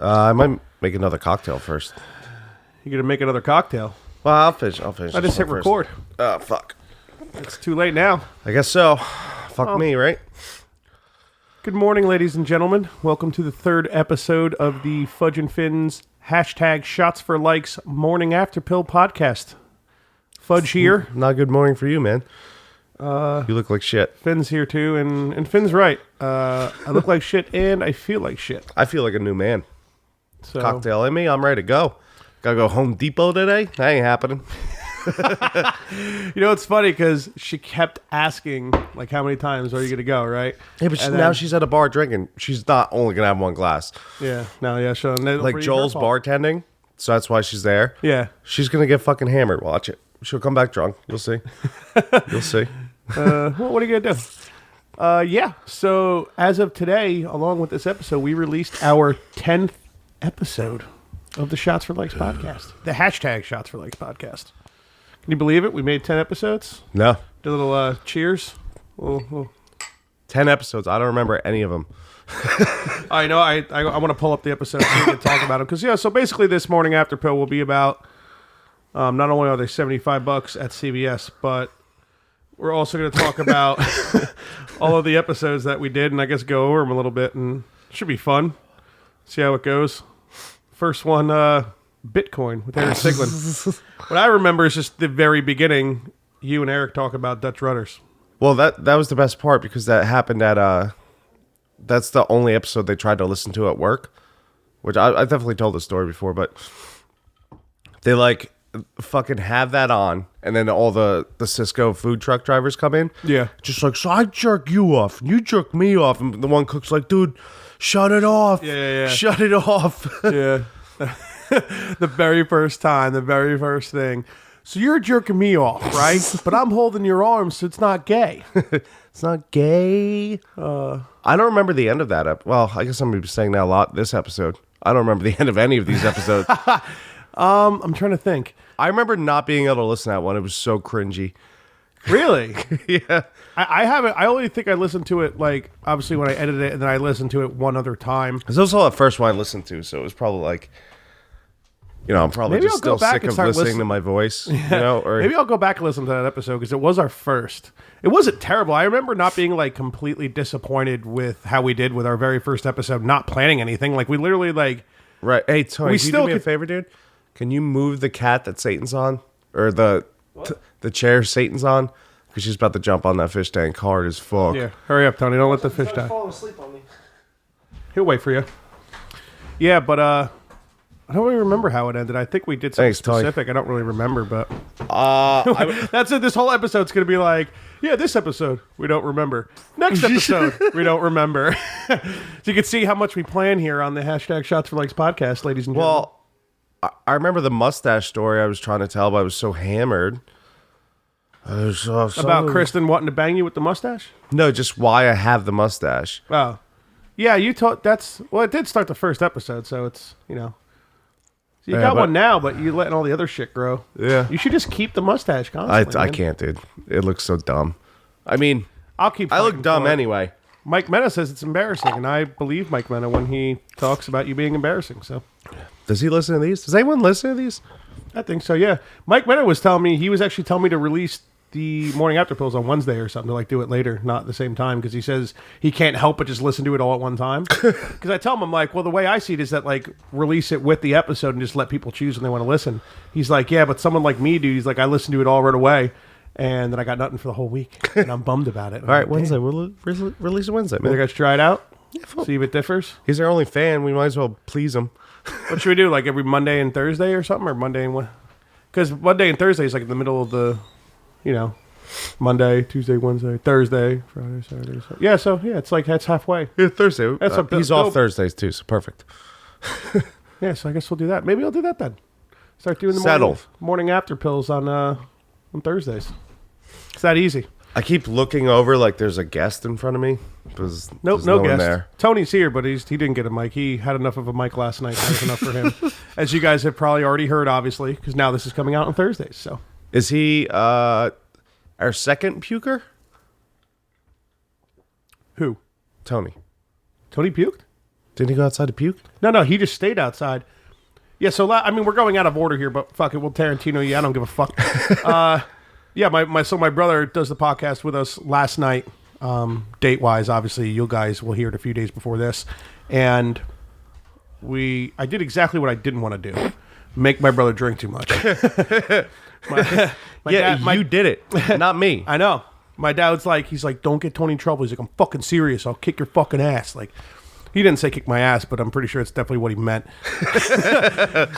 I might make another cocktail first. You gonna make another cocktail? Well, I'll finish. I just hit record. Oh, fuck. It's too late now. I guess so. Fuck me, right? Good morning, ladies and gentlemen. Welcome to the third episode of the Fudge and Finn's hashtag Shots for Likes Morning After Pill podcast. Fudge here. Not a good morning for you, man. You look like shit. Finn's here too, and Finn's right. I look like shit and I feel like shit. I feel like a new man. So, Cocktail in me, I'm ready to go. Gotta go Home Depot today? That ain't happening. you know, it's funny because she kept asking, like, how many times are you going to go, right? Yeah, but now she's at a bar drinking. She's not only going to have one glass. Yeah, no, yeah, sure. Like Joel's bartending, so that's why she's there. Yeah. She's going to get fucking hammered. Watch it. She'll come back drunk. You'll see. You'll see. Well, what are you going to do? Yeah, so as of today, along with this episode, we released our 10th episode of the Shots for Likes podcast. The hashtag Shots for Likes podcast. Can you believe it? We made 10 episodes. No. Did a little cheers. 10 episodes. I don't remember any of them. I know. I want to pull up the episodes so we can talk about them. Because, yeah, so basically this morning after pill will be about, not only are they $75 at CVS, but we're also going to talk about all of the episodes that we did and I guess go over them a little bit. And it should be fun. See how it goes. First one, Bitcoin with Eric Siglin. What I remember is just the very beginning, you and Eric talk about Dutch rudders. Well, that was the best part because that happened at that's the only episode they tried to listen to at work, which I definitely told the story before, but they like fucking have that on, and then all the Cisco food truck drivers come in. Yeah. Just like, so I jerk you off, and you jerk me off, and the one cook's like, dude, shut it off. Yeah. Shut it off. Yeah. The very first time, the very first thing. So you're jerking me off, right? But I'm holding your arm, so it's not gay. It's not gay. I don't remember the end of that. Well, I guess I'm going to be saying that a lot this episode. I don't remember the end of any of these episodes. I'm trying to think. I remember not being able to listen to that one. It was so cringy. Really? Yeah. I haven't. I only think I listened to it, like, obviously when I edited it, and then I listened to it one other time. Because this was also the first one I listened to, so it was probably like, you know, I'm probably Maybe just I'll go still back sick and of start listening to my voice. You know, or Maybe I'll go back and listen to that episode because it was our first. It wasn't terrible. I remember not being like completely disappointed with how we did with our very first episode, not planning anything. Like we literally like. Right. Hey, Tony, We can you still do me a favor, dude? Can you move the cat that Satan's on? Or the chair Satan's on? Because she's about to jump on that fish tank hard as fuck. Yeah, hurry up, Tony. Don't let the fish die. Falling asleep on me. He'll wait for you. Yeah, but I don't really remember how it ended. I think we did something specific. I don't really remember, but that's it. This whole episode's going to be like, yeah, this episode, we don't remember. Next episode, we don't remember. So you can see how much we plan here on the hashtag Shots for Likes podcast, ladies and gentlemen. Well, I remember the mustache story I was trying to tell, but I was so hammered. About Kristen wanting to bang you with the mustache? No, just why I have the mustache. Oh. Yeah, you taught well, it did start the first episode, so it's, you know. So you got one now, but you're letting all the other shit grow. Yeah. You should just keep the mustache constantly. I can't, dude. It looks so dumb. I mean, I look dumb anyway. Mike Mena says it's embarrassing, and I believe Mike Mena when he talks about you being embarrassing. So, does he listen to these? Does anyone listen to these? I think so. Yeah, Mike Mena was telling me he was actually telling me to release the morning after pills on Wednesday or something to like do it later, not at the same time, because he says he can't help but just listen to it all at one time. Because I tell him, I'm like, well, the way I see it is that like release it with the episode and just let people choose when they want to listen. He's like, yeah, but someone like me, dude, he's like, I listen to it all right away. And then I got nothing for the whole week, and I'm bummed about it. All right, Wednesday. We'll release it Wednesday, man. You guys try it out? Yeah, see if it differs? He's our only fan. We might as well please him. What should we do, like every Monday and Thursday or something? Or Monday and what? Because Monday and Thursday is like in the middle of the, you know, Monday, Tuesday, Wednesday, Thursday, Friday, Saturday. Yeah, so yeah, it's like that's halfway. Yeah, Thursday. He's off Thursdays too, so perfect. Yeah, so I guess we'll do that. Maybe I'll do that then. Start doing the morning after pills on Thursdays. It's that easy. I keep looking over like there's a guest in front of me. Nope, no guest. There. Tony's here, but he didn't get a mic. He had enough of a mic last night. That was enough for him. As you guys have probably already heard, obviously, because now this is coming out on Thursdays. So, is he our second puker? Who? Tony. Tony puked? Didn't he go outside to puke? No, he just stayed outside. Yeah, so we're going out of order here, but fuck it, we'll Tarantino. Yeah, I don't give a fuck. Yeah, my brother does the podcast with us last night. Date wise, obviously, you guys will hear it a few days before this, and I did exactly what I didn't want to do: make my brother drink too much. You did it, not me. I know. My dad's like, he's like, don't get Tony in trouble. He's like, I'm fucking serious. I'll kick your fucking ass. Like, he didn't say kick my ass, but I'm pretty sure it's definitely what he meant.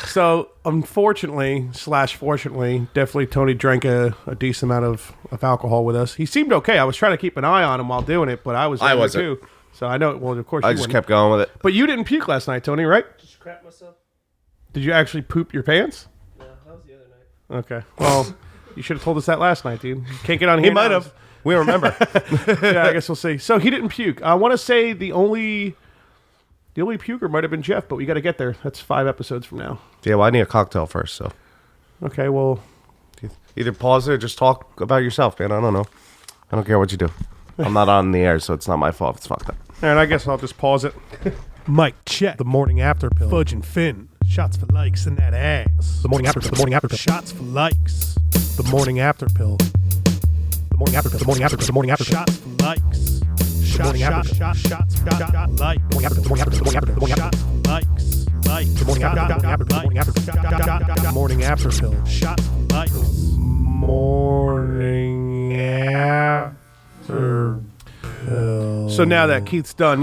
So, unfortunately, /fortunately, definitely Tony drank a decent amount of alcohol with us. He seemed okay. I was trying to keep an eye on him while doing it, but I wasn't too. So I know. Well, of course, I just kept going with it. But you didn't puke last night, Tony, right? Just crap myself. Did you actually poop your pants? No, that was the other night. Okay. Well, you should have told us that last night, dude. You can't get on here. He might have. We remember. Yeah, I guess we'll see. So he didn't puke. I want to say the only puker might have been Jeff, but we got to get there. That's 5 episodes from now. Yeah, well, I need a cocktail first, so. Okay, well. Either pause it or just talk about yourself, man. I don't know. I don't care what you do. I'm not on the air, so it's not my fault if it's fucked up. All right, I guess I'll just pause it. Mike, check. The morning after pill. Fudge and Finn. Shots for likes in that ass. The morning after pill. The morning after pill. Shots for likes. The morning after pill. The morning after pill. The morning after pill. The morning after pill. Shots for likes. Shots like. The morning after pill. The morning after pill. The morning after pill. The morning after pill. Likes. Like. The morning after pill. The morning after pill. The morning after pill. Shots likes. Morning after. So now that Keith's done,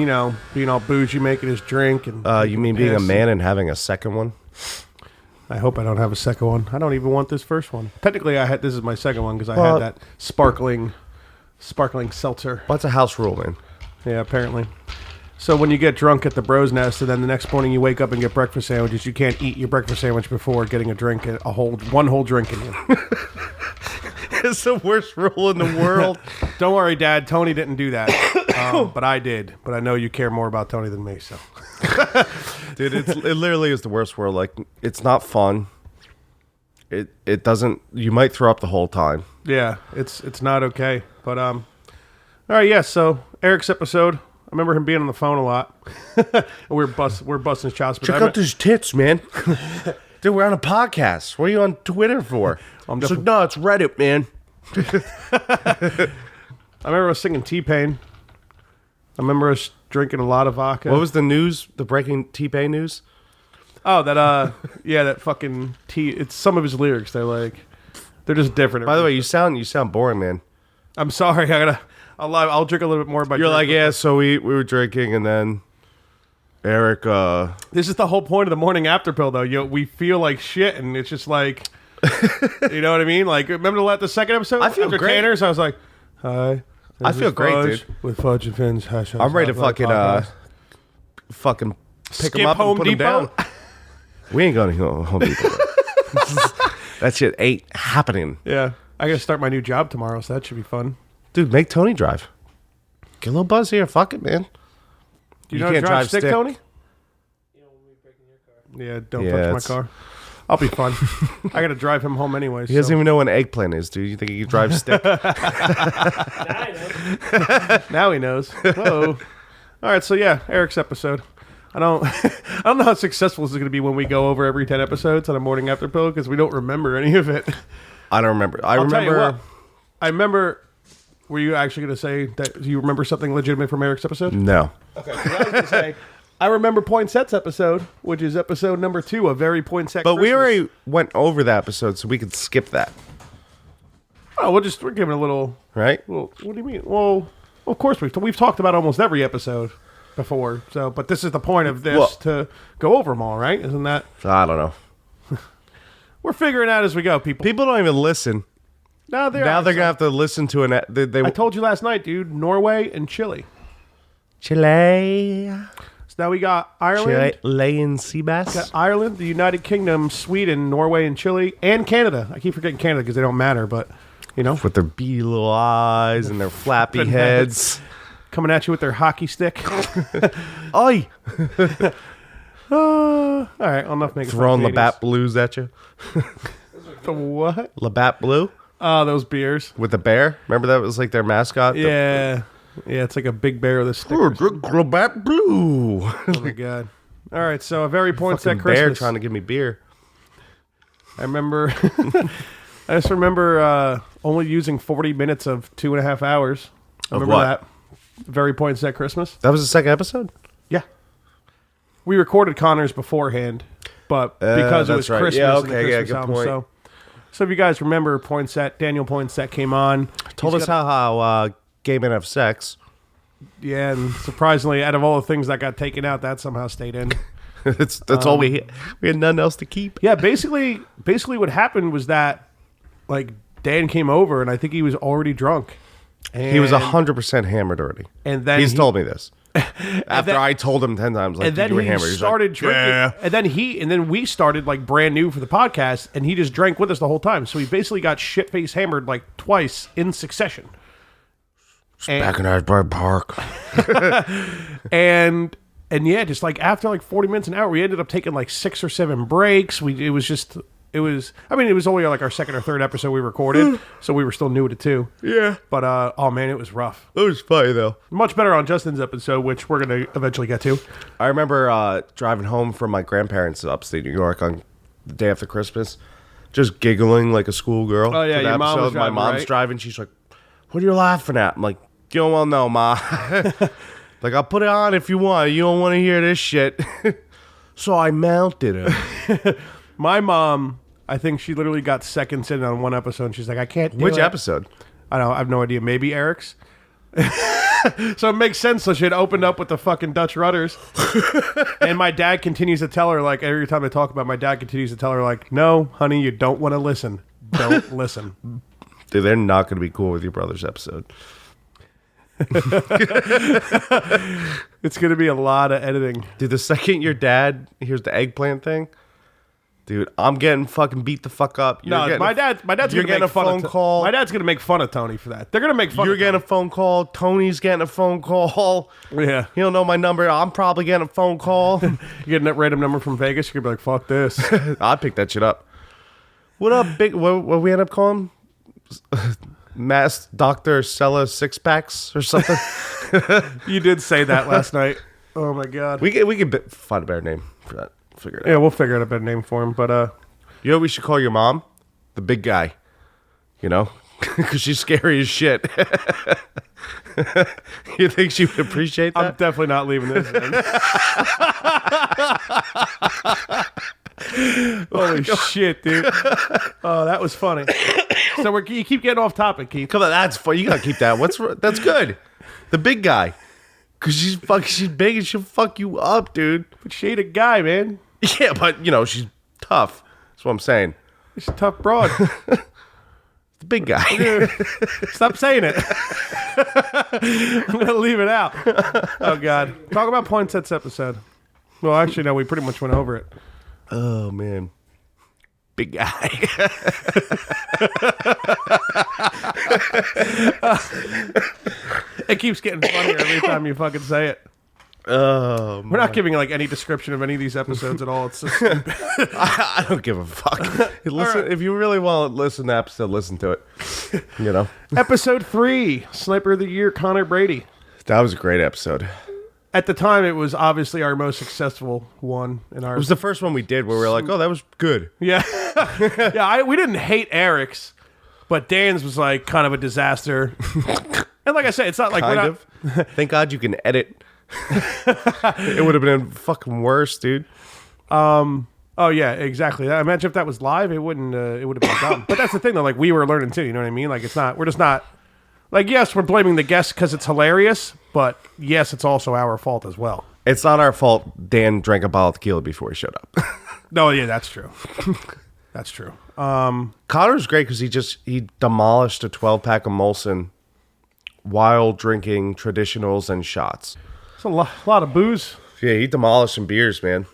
being all bougie, making his drink, and you mean being a man and having a second one? I hope I don't have a second one. I don't even want this first one. Technically, this is my second one because I had that sparkling seltzer. What's a house rule, man? Yeah, apparently. So when you get drunk at the Bros Nest, and then the next morning you wake up and get breakfast sandwiches, you can't eat your breakfast sandwich before getting a drink, one whole drink in you. It's the worst rule in the world. Don't worry, Dad. Tony didn't do that, but I did. But I know you care more about Tony than me, so. Dude, it literally is the worst rule. Like, it's not fun. It doesn't. You might throw up the whole time. Yeah, it's not okay. But all right, yeah. So Eric's episode. I remember him being on the phone a lot. we're busting his chops. Check out these tits, man. Dude, we're on a podcast. What are you on Twitter for? No, it's Reddit, man. I remember us singing T-Pain. I remember us drinking a lot of vodka. What was the news? The breaking T-Pain news? Oh, that fucking T. It's some of his lyrics. They're just different. By the way, you sound boring, man. I'm sorry. I'll drink a little bit more. You're like, yeah. So we were drinking, and then Eric. This is the whole point of the morning after pill, though. We feel like shit, and it's just like, you know what I mean? Like, remember the second episode? I feel after great. Tanners, I was like, hi. I feel great, Fudge, dude. With Fudge and Finn's. I'm ready to fucking pick them up and put them down. We ain't going to Home Depot. That shit ain't happening. Yeah. I got to start my new job tomorrow, so that should be fun. Dude, make Tony drive. Get a little buzz here. Fuck it, man. Do you know how to drive stick, Tony? Yeah, don't touch my car. I'll be fun. I got to drive him home anyways. He doesn't even know what an eggplant is, dude. You think he can drive stick? Now he knows. Whoa. All right, so yeah, Eric's episode. I don't know how successful this is going to be when we go over every 10 episodes on a morning after pill because we don't remember any of it. I don't remember. I remember. Were you actually going to say that you remember something legitimate from Eric's episode? No. Okay. I was going to say, I remember Poinsettia's episode, which is episode number 2, a very poinsettia. But we already went over that episode, so we could skip that. Oh, we're giving a little. Right? Well, what do you mean? Well, of course we've talked about almost every episode before. So, but this is the point of this to go over them all, right? Isn't that? I don't know. We're figuring out as we go, people. People don't even listen. Now they're gonna have to listen to an. I told you last night, dude. Norway and Chile. Chile. So now we got Ireland. Chile and sea bass. Got Ireland, the United Kingdom, Sweden, Norway, and Chile, and Canada. I keep forgetting Canada because they don't matter, but with their beady little eyes and their flappy heads, coming at you with their hockey stick. Oi! All right, enough making throwing Labatt Blues at you. The what? Labatt Blue. Oh, those beers with the bear. Remember that was like their mascot. Yeah. Yeah, it's like a big bear with a sticker. Grow back blue. Oh my god! All right, so a very poinsettia Fucking bear Christmas. trying to give me beer. I remember. I just remember only using 40 minutes of 2.5 hours. I Of remember what? that. Very poinsettia Christmas. That was the second episode? Yeah. We recorded Connor's beforehand, but because it was that's right. Christmas Yeah, and the okay, yeah, Christmas good album, point. so if you guys remember, Daniel Poinsett came on. Told us how gay men have sex. Yeah, and surprisingly, out of all the things that got taken out, that somehow stayed in. That's all we had nothing else to keep. Yeah, basically what happened was that, like, Dan came over, and I think he was already drunk. And, He was 100% hammered already. And then He's told me this. After I told him 10 times, like, and then you were he hammered. He's started like, drinking, yeah. and then we started like brand new for the podcast, and he just drank with us the whole time. So he basically got shit face hammered like twice in succession. Back in Asbury Park. And yeah, just like after like 40 minutes an hour, we ended up taking like 6 or 7 breaks. It was only like our second or third episode we recorded, so we were still new at it too. Yeah. But oh man, it was rough. It was funny, though. Much better on Justin's episode, which we're gonna eventually get to. I remember driving home from my grandparents' in upstate New York on the day after Christmas, just giggling like a schoolgirl. Oh, yeah, to the your mom was episode. My driving, mom's right? driving. She's like, "What are you laughing at?" I'm like, "You don't want to know, Ma." Like, I'll put it on if you want. You don't want to hear this shit. So I mounted it. My mom, I think she literally got seconds in on one episode, and she's like, "I can't do Which it." episode? I don't know. I have no idea. Maybe Eric's. So it makes sense. So she had opened up with the fucking Dutch rudders. And my dad continues to tell her, like, every time I talk about it, my dad continues to tell her, like, "No, honey, you don't want to listen. Don't listen." Dude, they're not going to be cool with your brother's episode. It's going to be a lot of editing. Dude, the second your dad hears the eggplant thing, dude, I'm getting fucking beat the fuck up. No, my dad's you're going to getting make a fun phone of call. My dad's going to make fun of Tony for that. They're going to make fun You're of getting a phone call. Tony's getting a phone call. Yeah. He don't know my number. I'm probably getting a phone call. You're getting that random number from Vegas. You're going to be like, "Fuck this." I'd pick that shit up. What up, big? What we end up calling? Mass Doctor Sella Six Packs or something. You did say that last night. Oh my god. we could find a better name for that. Figure it out. Yeah, we'll figure out a better name for him. But You know what we should call your mom? The big guy. You know? Because she's scary as shit. You think she would appreciate that? I'm definitely not leaving this in. Holy shit, dude. Oh, that was funny. So you keep getting off topic, Keith. Come on, that's fun. You gotta keep that. That's good. The big guy. Because she's big and she'll fuck you up, dude. But she ain't a guy, man. Yeah, but, you know, she's tough. That's what I'm saying. She's a tough broad. The big guy. Stop saying it. I'm going to leave it out. Oh, God. Talk about Poinsettia's episode. Well, actually, no, we pretty much went over it. Oh, man. Big guy. It keeps getting funnier every time you fucking say it. Oh, We're not giving like any description of any of these episodes at all. It's just I don't give a fuck. Listen, right. If you really want to listen to the episode, listen to it. You know? episode 3, Sniper of the Year, Connor Brady. That was a great episode. At the time, it was obviously our most successful one in our. It was the first one we did where we were like, oh, that was good. Yeah, yeah. We didn't hate Eric's, but Dan's was like kind of a disaster. And like I said, it's not like Kind of. Thank God you can edit. It would have been fucking worse, dude. Oh yeah, exactly. Imagine if that was live, it wouldn't. It would have been dumb. But that's the thing, though. Like we were learning too. You know what I mean? Like it's not. We're just not. Like yes, we're blaming the guests because it's hilarious, but yes, it's also our fault as well. It's not our fault Dan drank a bottle of tequila before he showed up. No, yeah, that's true. That's true. Connor's great because he demolished a 12-pack of Molson while drinking traditionals and shots. It's a lot of booze. Yeah, he demolished some beers, man.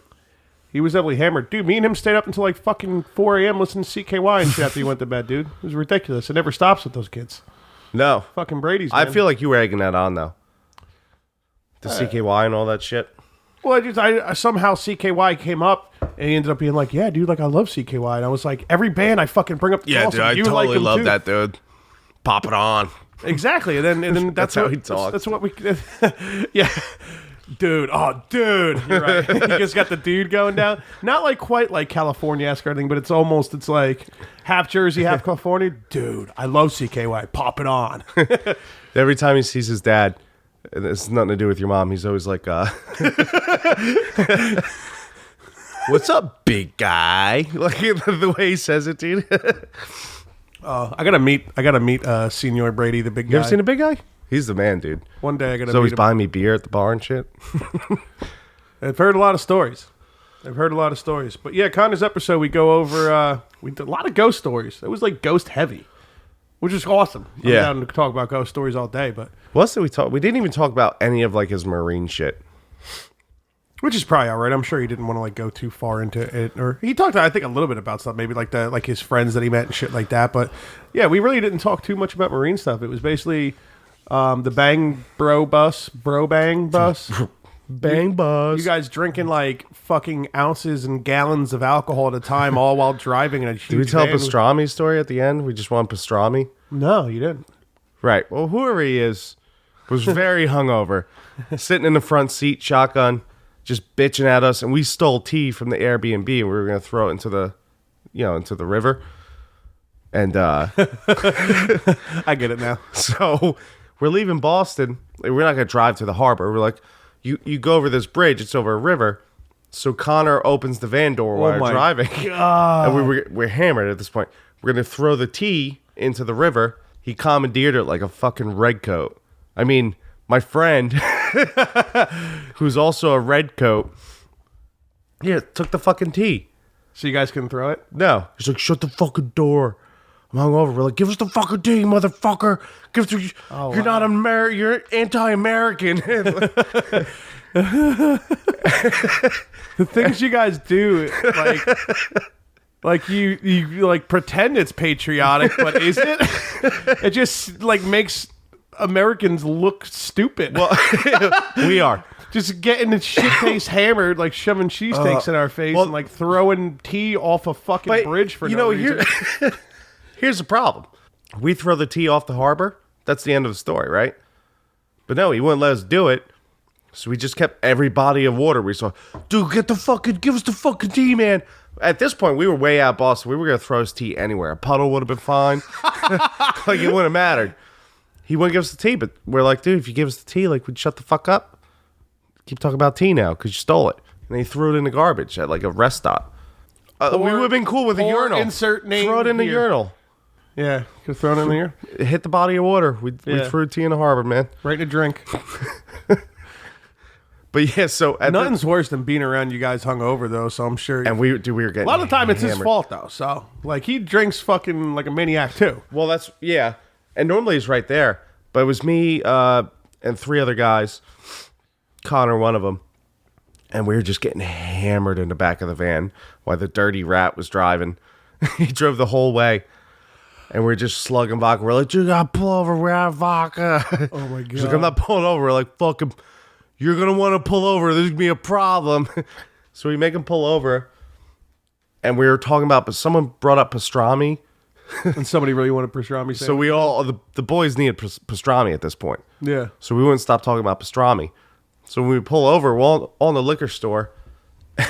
He was heavily hammered. Dude, me and him stayed up until like fucking 4 a.m. listening to CKY and shit after he went to bed, dude. It was ridiculous. It never stops with those kids. No. Fucking Brady's, man. I feel like you were egging that on, though. The CKY and all that shit. Well, I somehow CKY came up, and he ended up being like, yeah, dude, like, I love CKY. And I was like, every band I fucking bring up, Yeah, awesome. dude, I You totally like them love too. that, dude. Pop it on. Exactly, and then That's how he talks. That's what we. Yeah, dude. Oh, dude. You're right. You just got the dude going down. Not like quite like California-esque or anything, but it's like half Jersey, half California. Dude, I love CKY. Pop it on. Every time he sees his dad, and it's nothing to do with your mom. He's always like, "What's up, big guy?" Like the way he says it, dude. I gotta meet Senior Brady, the big guy. You ever seen a big guy? He's the man, dude. One day I gotta He's always meet him. buying me beer at the bar and shit. I've heard a lot of stories. But yeah, Connor's episode, we go over, we did a lot of ghost stories. It was like ghost heavy, which is awesome. I'm Yeah. down to talk about ghost stories all day, but What else did we talk? We didn't even talk about any of like his marine shit. which is probably all right. I'm sure he didn't want to like go too far into it, or he talked, I think, a little bit about stuff, maybe like his friends that he met and shit like that. But yeah, we really didn't talk too much about marine stuff. It was basically the bang bro bus. Bang bus. You guys drinking like fucking ounces and gallons of alcohol at a time, all while driving in a huge Did we tell van. Pastrami's story at the end? We just want pastrami. No, you didn't. Right. Well, whoever he is was very hungover, sitting in the front seat, shotgun, just bitching at us. And we stole tea from the Airbnb, and we were going to throw it into the river. And I get it now. so we're leaving Boston. We're not going to drive to the harbor. We're like, you go over this bridge. It's over a river. So Connor opens the van door while we're driving. God. And we're hammered at this point. We're going to throw the tea into the river. He commandeered it like a fucking redcoat. I mean, my friend, who's also a redcoat, took the fucking tea. So you guys couldn't throw it? No. He's like, shut the fucking door. I'm hungover. We're like, give us the fucking tea, motherfucker. Give us the, you're not American. You're anti-American. The things you guys do, like you like pretend it's patriotic, but is it? It just like makes Americans look stupid. Well, we are. Just getting the shit face hammered, like shoving cheesesteaks in our face, and like throwing tea off a fucking bridge for no reason. Here's the problem. We throw the tea off the harbor. That's the end of the story, right? But no, he wouldn't let us do it. So we just kept every body of water we saw. Dude, give us the fucking tea, man. At this point, we were way out of Boston. We were going to throw his tea anywhere. A puddle would have been fine. Like, it wouldn't have mattered. He wouldn't give us the tea, but we're like, dude, if you give us the tea, like, we'd shut the fuck up. Keep talking about tea now, because you stole it. And they threw it in the garbage at, like, a rest stop. We would have been cool with a urinal. Insert name Throw it in the here. urinal. Yeah, could have thrown it in there. It hit the body of water. We threw tea in the harbor, man. Right in a drink. But yeah, so Nothing's worse than being around you guys hungover, though. So I'm sure. we were getting a lot of the time it's his hammered. fault, though. So like he drinks fucking like a maniac too. Well, and normally he's right there, but it was me and three other guys, Connor, one of them, and we were just getting hammered in the back of the van while the dirty rat was driving. He drove the whole way. And we're just slugging vodka. We're like, you gotta pull over. We're out of vodka. Oh my god! He's like, I'm not pulling over. We're like, fuck him. You're gonna want to pull over. There's gonna be a problem. So we make him pull over. And we were talking about, but someone brought up pastrami. And somebody really wanted pastrami. So we all, the boys needed pastrami at this point. Yeah. So we wouldn't stop talking about pastrami. So when we pull over, we're all in the liquor store.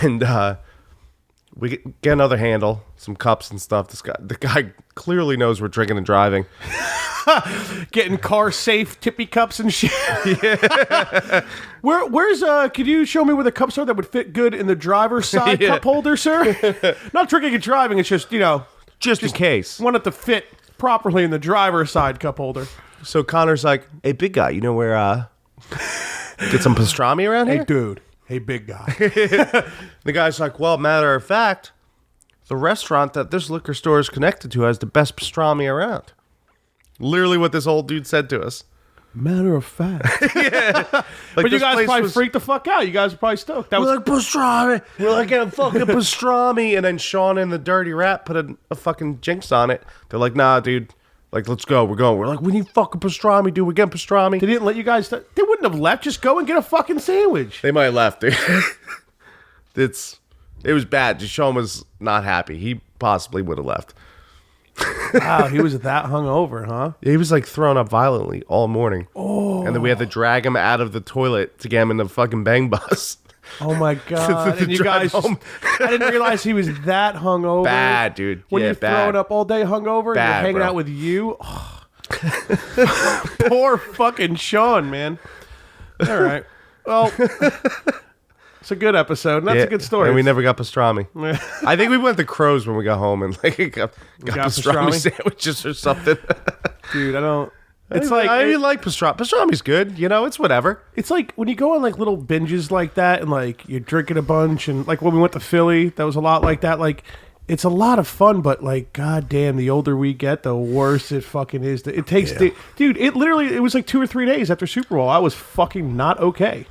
And we get another handle, some cups and stuff. The guy clearly knows we're drinking and driving. Getting car safe tippy cups and shit. Yeah. Where's could you show me where the cups are that would fit good in the driver's side cup holder, sir? Not drinking and driving, it's just, Just in case. want it to fit properly in the driver's side cup holder. So Connor's like, hey, big guy, you know where get some pastrami around here? Hey dude. Hey big guy. The guy's like, well, matter of fact, the restaurant that this liquor store is connected to has the best pastrami around. Literally what this old dude said to us. Matter of fact. Like, But you this guys place probably was- freaked the fuck out. You guys were probably stoked. That We're was like, pastrami. We're like, a fucking pastrami. And then Sean and the dirty rat put a fucking jinx on it. They're like, nah, dude. Like, let's go. We're going. We're like, we need fucking pastrami, dude. We're getting pastrami. they didn't let you guys. They wouldn't have left. Just go and get a fucking sandwich. They might have left, dude. It was bad. Sean was not happy. He possibly would have left. Wow, he was that hungover, huh? He was like throwing up violently all morning. Oh. And then we had to drag him out of the toilet to get him in the fucking bang bus. Oh my god! And you drive guys, I didn't realize he was that hungover. Bad, dude. When Yeah, you're bad. throwing up all day hungover, and Bad, you're hanging bro. out with you. Poor fucking Sean, man. All right. Well, it's a good episode. And that's a good story. And we never got pastrami. I think we went to Crows when we got home and like got pastrami sandwiches or something. Dude, I don't. It's like I didn't like pastrami. Pastrami's good, you know. It's whatever. It's like when you go on like little binges like that, and like you're drinking a bunch, and like when we went to Philly, that was a lot like that. Like it's a lot of fun, but like goddamn, the older we get, the worse it fucking is. It takes, dude. It was like 2 or 3 days after Super Bowl. I was fucking not okay.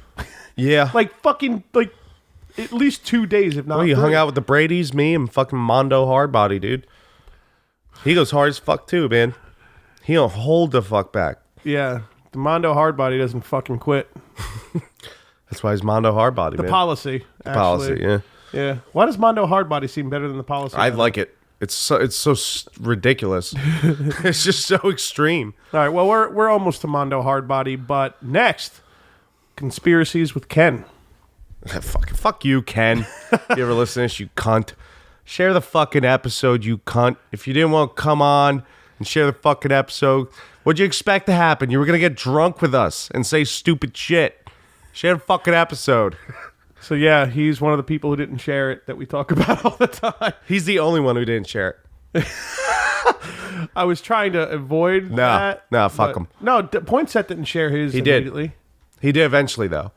Yeah, Like fucking like at least 2 days, if not. well, you 3. hung out with the Brady's, me, and fucking Mondo Hardbody, dude. He goes hard as fuck too, man. He don't hold the fuck back. Yeah, the Mondo Hardbody doesn't fucking quit. That's why he's Mondo Hardbody, The man. policy, actually. Policy, yeah. Yeah. Why does Mondo Hardbody seem better than the policy? I like it. It's so ridiculous. It's just so extreme. All right. Well, we're almost to Mondo Hardbody, but next, conspiracies with Ken. Fuck you, Ken. You ever listen to this, you cunt? Share the fucking episode, you cunt. If you didn't want to come on and share the fucking episode, what'd you expect to happen? You were going to get drunk with us and say stupid shit. Share the fucking episode. So, yeah, he's one of the people who didn't share it that we talk about all the time. He's the only one who didn't share it. I was trying to avoid that. No, fuck but- him. No, Poinsett didn't share his He did. immediately. He did eventually, though.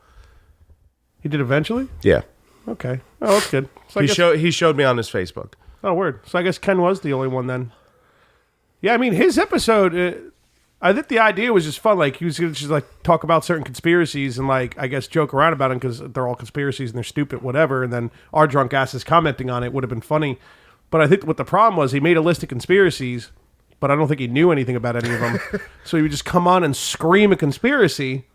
He did eventually? Yeah. Okay. Oh, that's good. So I guess, He showed me on his Facebook. oh, word. So I guess Ken was the only one then. Yeah, I mean, his episode, I think the idea was just fun. Like, he was going to just, like, talk about certain conspiracies and, like, I guess joke around about them because they're all conspiracies and they're stupid, whatever. And then our drunk asses commenting on it would have been funny. But I think what the problem was, he made a list of conspiracies, but I don't think he knew anything about any of them. So he would just come on and scream a conspiracy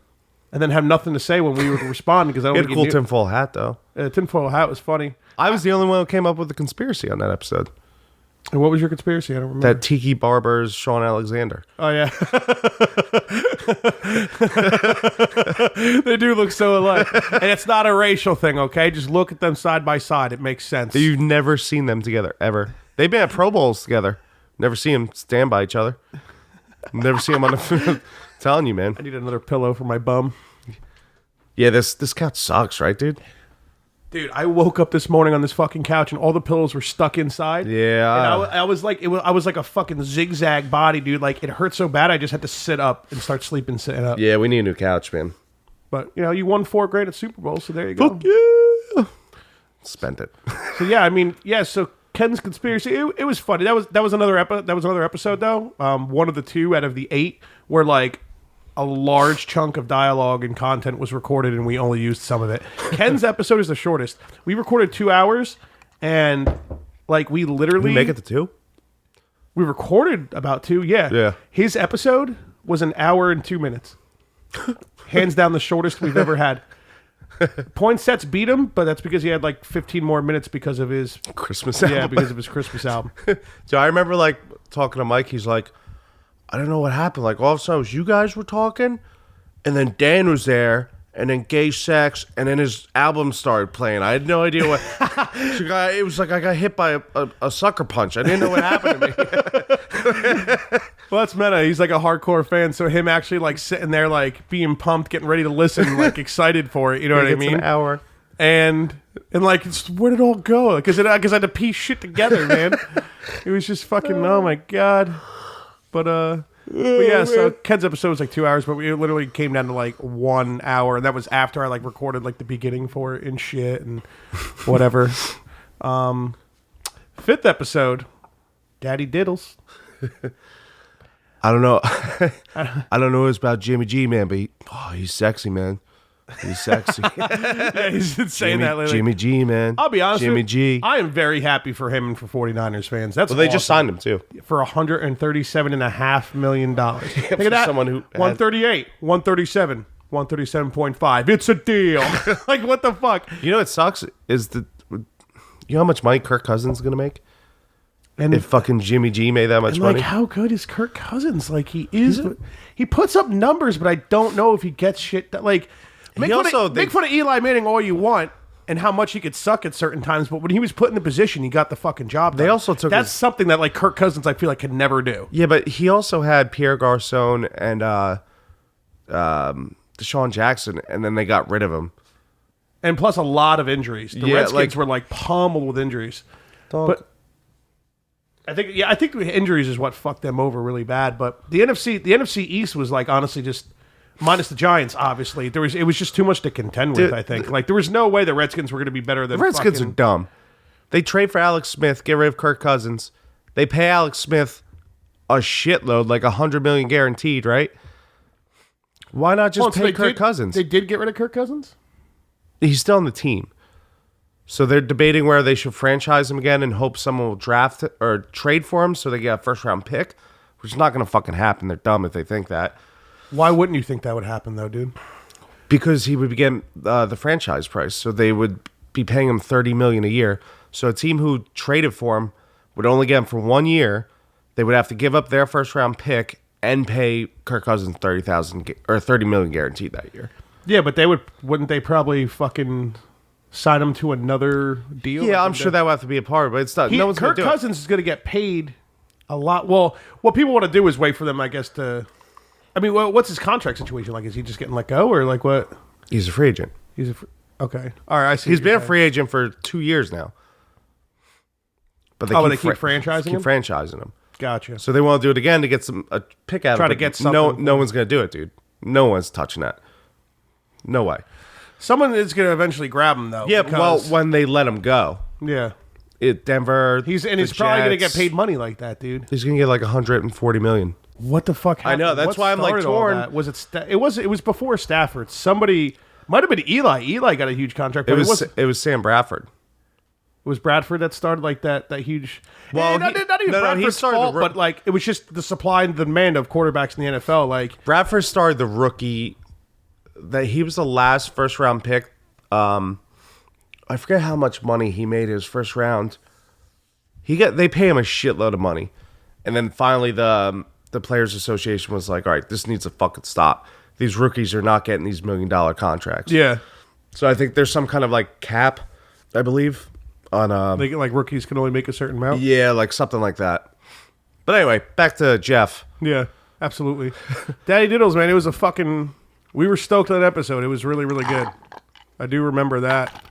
and then have nothing to say when we would respond because I don't He had a think cool he knew. tinfoil hat, though. Tinfoil hat was funny. I was the only one who came up with the conspiracy on that episode. And what was your conspiracy? I don't remember. That Tiki Barber's Sean Alexander. Oh, yeah. They do look so alike. And it's not a racial thing, okay? Just look at them side by side. It makes sense. You've never seen them together, ever. They've been at Pro Bowls together. Never seen them stand by each other. Never seen them on the... telling you, man. I need another pillow for my bum. Yeah, this couch sucks, right, dude? Dude, I woke up this morning on this fucking couch and all the pillows were stuck inside. Yeah. And I was like, I was like a fucking zigzag body, dude. Like, it hurt so bad, I just had to sit up and start sleeping sitting up. Yeah, we need a new couch, man. But, you know, you won $4 grand at Super Bowl, so there you go. Fuck yeah. Spent it. So yeah, I mean, yeah. So Ken's conspiracy, it was funny. That was another episode though. One of the 2 out of the 8 where like a large chunk of dialogue and content was recorded, and we only used some of it. Ken's episode is the shortest. We recorded 2 hours, and like we literally We make it to 2? we recorded about 2. Yeah. Yeah. His episode was 1 hour and 2 minutes. Hands down, the shortest we've ever had. Poinsetts beat him, but that's because he had like 15 more minutes because of his Christmas album. yeah, because of his Christmas album. So I remember like talking to Mike. He's like, I don't know what happened. Like all of a sudden, it was you guys were talking, and then Dan was there, and then Gay Sex, and then his album started playing. I had no idea what. It was like I got hit by a sucker punch. I didn't know what happened to me. Well, that's meta. He's like a hardcore fan, so him actually like sitting there like being pumped, getting ready to listen, like excited for it. You know what I It's mean? an hour. And like, where did it all go? Because I had to piece shit together, man. It was just fucking. Oh my god. But yeah. So Ken's episode was like 2 hours, but we literally came down to like 1 hour, and that was after I like recorded like the beginning for it and shit and whatever. 5th episode, Daddy Diddles. I don't know. I don't know what's about Jimmy G, man, but he's sexy, man. He's sexy. Yeah, he's been saying that lately. Jimmy G, man. I'll be honest Jimmy with you, G. I am very happy for him and for 49ers fans. That's Well, they just awesome. signed him too. For $137.5 million. Think of for that. someone who had- 138, 137, 137.5. It's a deal. Like, what the fuck? You know what sucks is you know how much money Kirk Cousins is gonna make? And if fucking Jimmy G made that much and money. like, how good is Kirk Cousins? Like, he puts up numbers, but I don't know if he gets shit. Like, make fun of Eli Manning all you want, and how much he could suck at certain times. But when he was put in the position, he got the fucking job done. They also took that's something that like Kirk Cousins, I feel like, could never do. Yeah, but he also had Pierre Garcon and Deshaun Jackson, and then they got rid of him. And plus a lot of injuries. The Redskins were like pummeled with injuries. But I think injuries is what fucked them over really bad. But the NFC East was like honestly just minus the Giants. Obviously, it was just too much to contend with. I think like there was no way the Redskins were going to be better than the Redskins are dumb. They trade for Alex Smith, get rid of Kirk Cousins. They pay Alex Smith a shitload, like $100 million guaranteed, right? Why not just pay Kirk Cousins? They did get rid of Kirk Cousins? He's still on the team. So they're debating where they should franchise him again and hope someone will draft or trade for him so they get a first-round pick, which is not going to fucking happen. They're dumb if they think that. Why wouldn't you think that would happen, though, dude? Because he would be getting the franchise price. So they would be paying him $30 million a year. So a team who traded for him would only get him for 1 year. They would have to give up their first-round pick and pay Kirk Cousins $30 million guaranteed that year. Yeah, but wouldn't they probably fucking sign him to another deal? Yeah, I'm sure that would have to be a part, but it's not. No one's going to do it. Kirk Cousins is going to get paid a lot. Well, what people want to do is wait for them, I guess, to. I mean, what's his contract situation like? Is he just getting let go, or like what? He's a free agent. Okay. All right, I see. He's been a free agent for 2 years now. But they keep franchising him? Keep franchising him. Gotcha. So they want to do it again to get a pick out of it. Try to get something. No one's going to do it, dude. No one's touching that. No way. Someone is going to eventually grab him, though. Yeah, well, when they let him go. Yeah. Denver. He's probably going to get paid money like that, dude. He's going to get like $140 million. What the fuck happened? I know. That's why I'm like torn. Was it? It was before Stafford. Somebody might have been Eli. Eli got a huge contract. But it was Sam Bradford. It was Bradford that started like that huge. Well, not even Bradford's fault, but like it was just the supply and the demand of quarterbacks in the NFL. Like Bradford started the rookie. That he was the last first round pick. I forget how much money he made his first round. They pay him a shitload of money, and then finally the Players Association was like, "All right, this needs to fucking stop. These rookies are not getting these $1 million contracts." Yeah. So I think there's some kind of like cap, I believe, on like rookies can only make a certain amount. Yeah, like something like that. But anyway, back to Jeff. Yeah, absolutely. Daddy Diddles, man, it was a fucking. We were stoked on that episode. It was really, really good. I do remember that.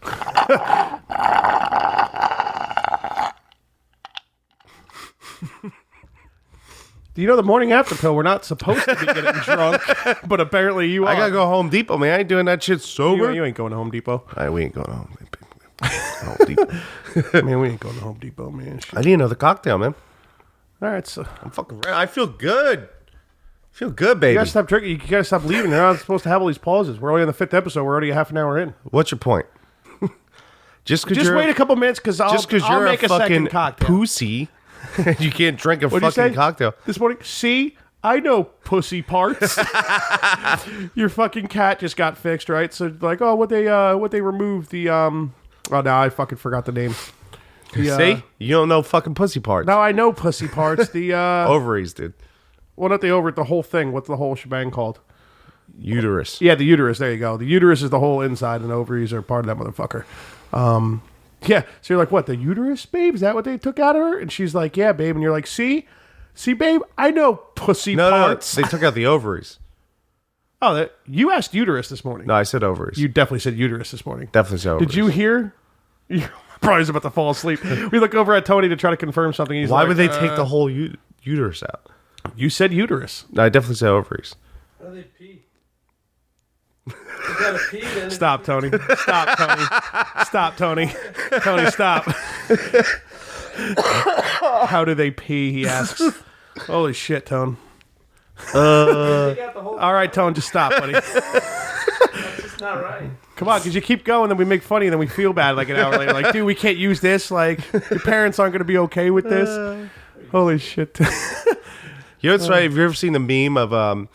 Do you know the morning after pill? We're not supposed to be getting drunk, but apparently you are. I gotta go Home Depot, man. I ain't doing that shit sober. You ain't going to Home Depot. We ain't going to Home Depot. Man, we ain't going to Home Depot, man. Shit. I need another cocktail, man. All right, so I'm fucking. I feel good. Feel good, baby. You gotta stop drinking. You gotta stop leaving. You're not supposed to have all these pauses. We're only on the 5th episode. We're already a half an hour in. What's your point? Just wait a couple minutes because I'll make a fucking cocktail. Pussy. You can't drink a fucking cocktail. This morning, see, I know pussy parts. Your fucking cat just got fixed, right? So like, what they removed the Oh, now I fucking forgot the name. See, you don't know fucking pussy parts. No, I know pussy parts. The ovaries, dude. Well, not the ovary, the whole thing. What's the whole shebang called? Uterus. Yeah, the uterus. There you go. The uterus is the whole inside, and ovaries are part of that motherfucker. Yeah. So you're like, what? The uterus, babe? Is that what they took out of her? And she's like, yeah, babe. And you're like, see, babe, I know pussy parts. No, they took out the ovaries. Oh, you asked uterus this morning. No, I said ovaries. You definitely said uterus this morning. Definitely said ovaries. Did you hear? You probably was about to fall asleep. We look over at Tony to try to confirm something. He's Why would they take the whole uterus out? You said uterus. No, I definitely said ovaries. How do they pee? You gotta pee, then Stop, Tony. Stop, Tony. Stop, Tony. Tony, stop. How do they pee, he asks. Holy shit, Tone. All right, Tone, just stop, buddy. That's just not right. Come on, because you keep going, then we make funny, and then we feel bad like an hour later. Like, dude, we can't use this. Like, your parents aren't going to be okay with this. Holy shit. You know what's right? Have you ever seen the meme of,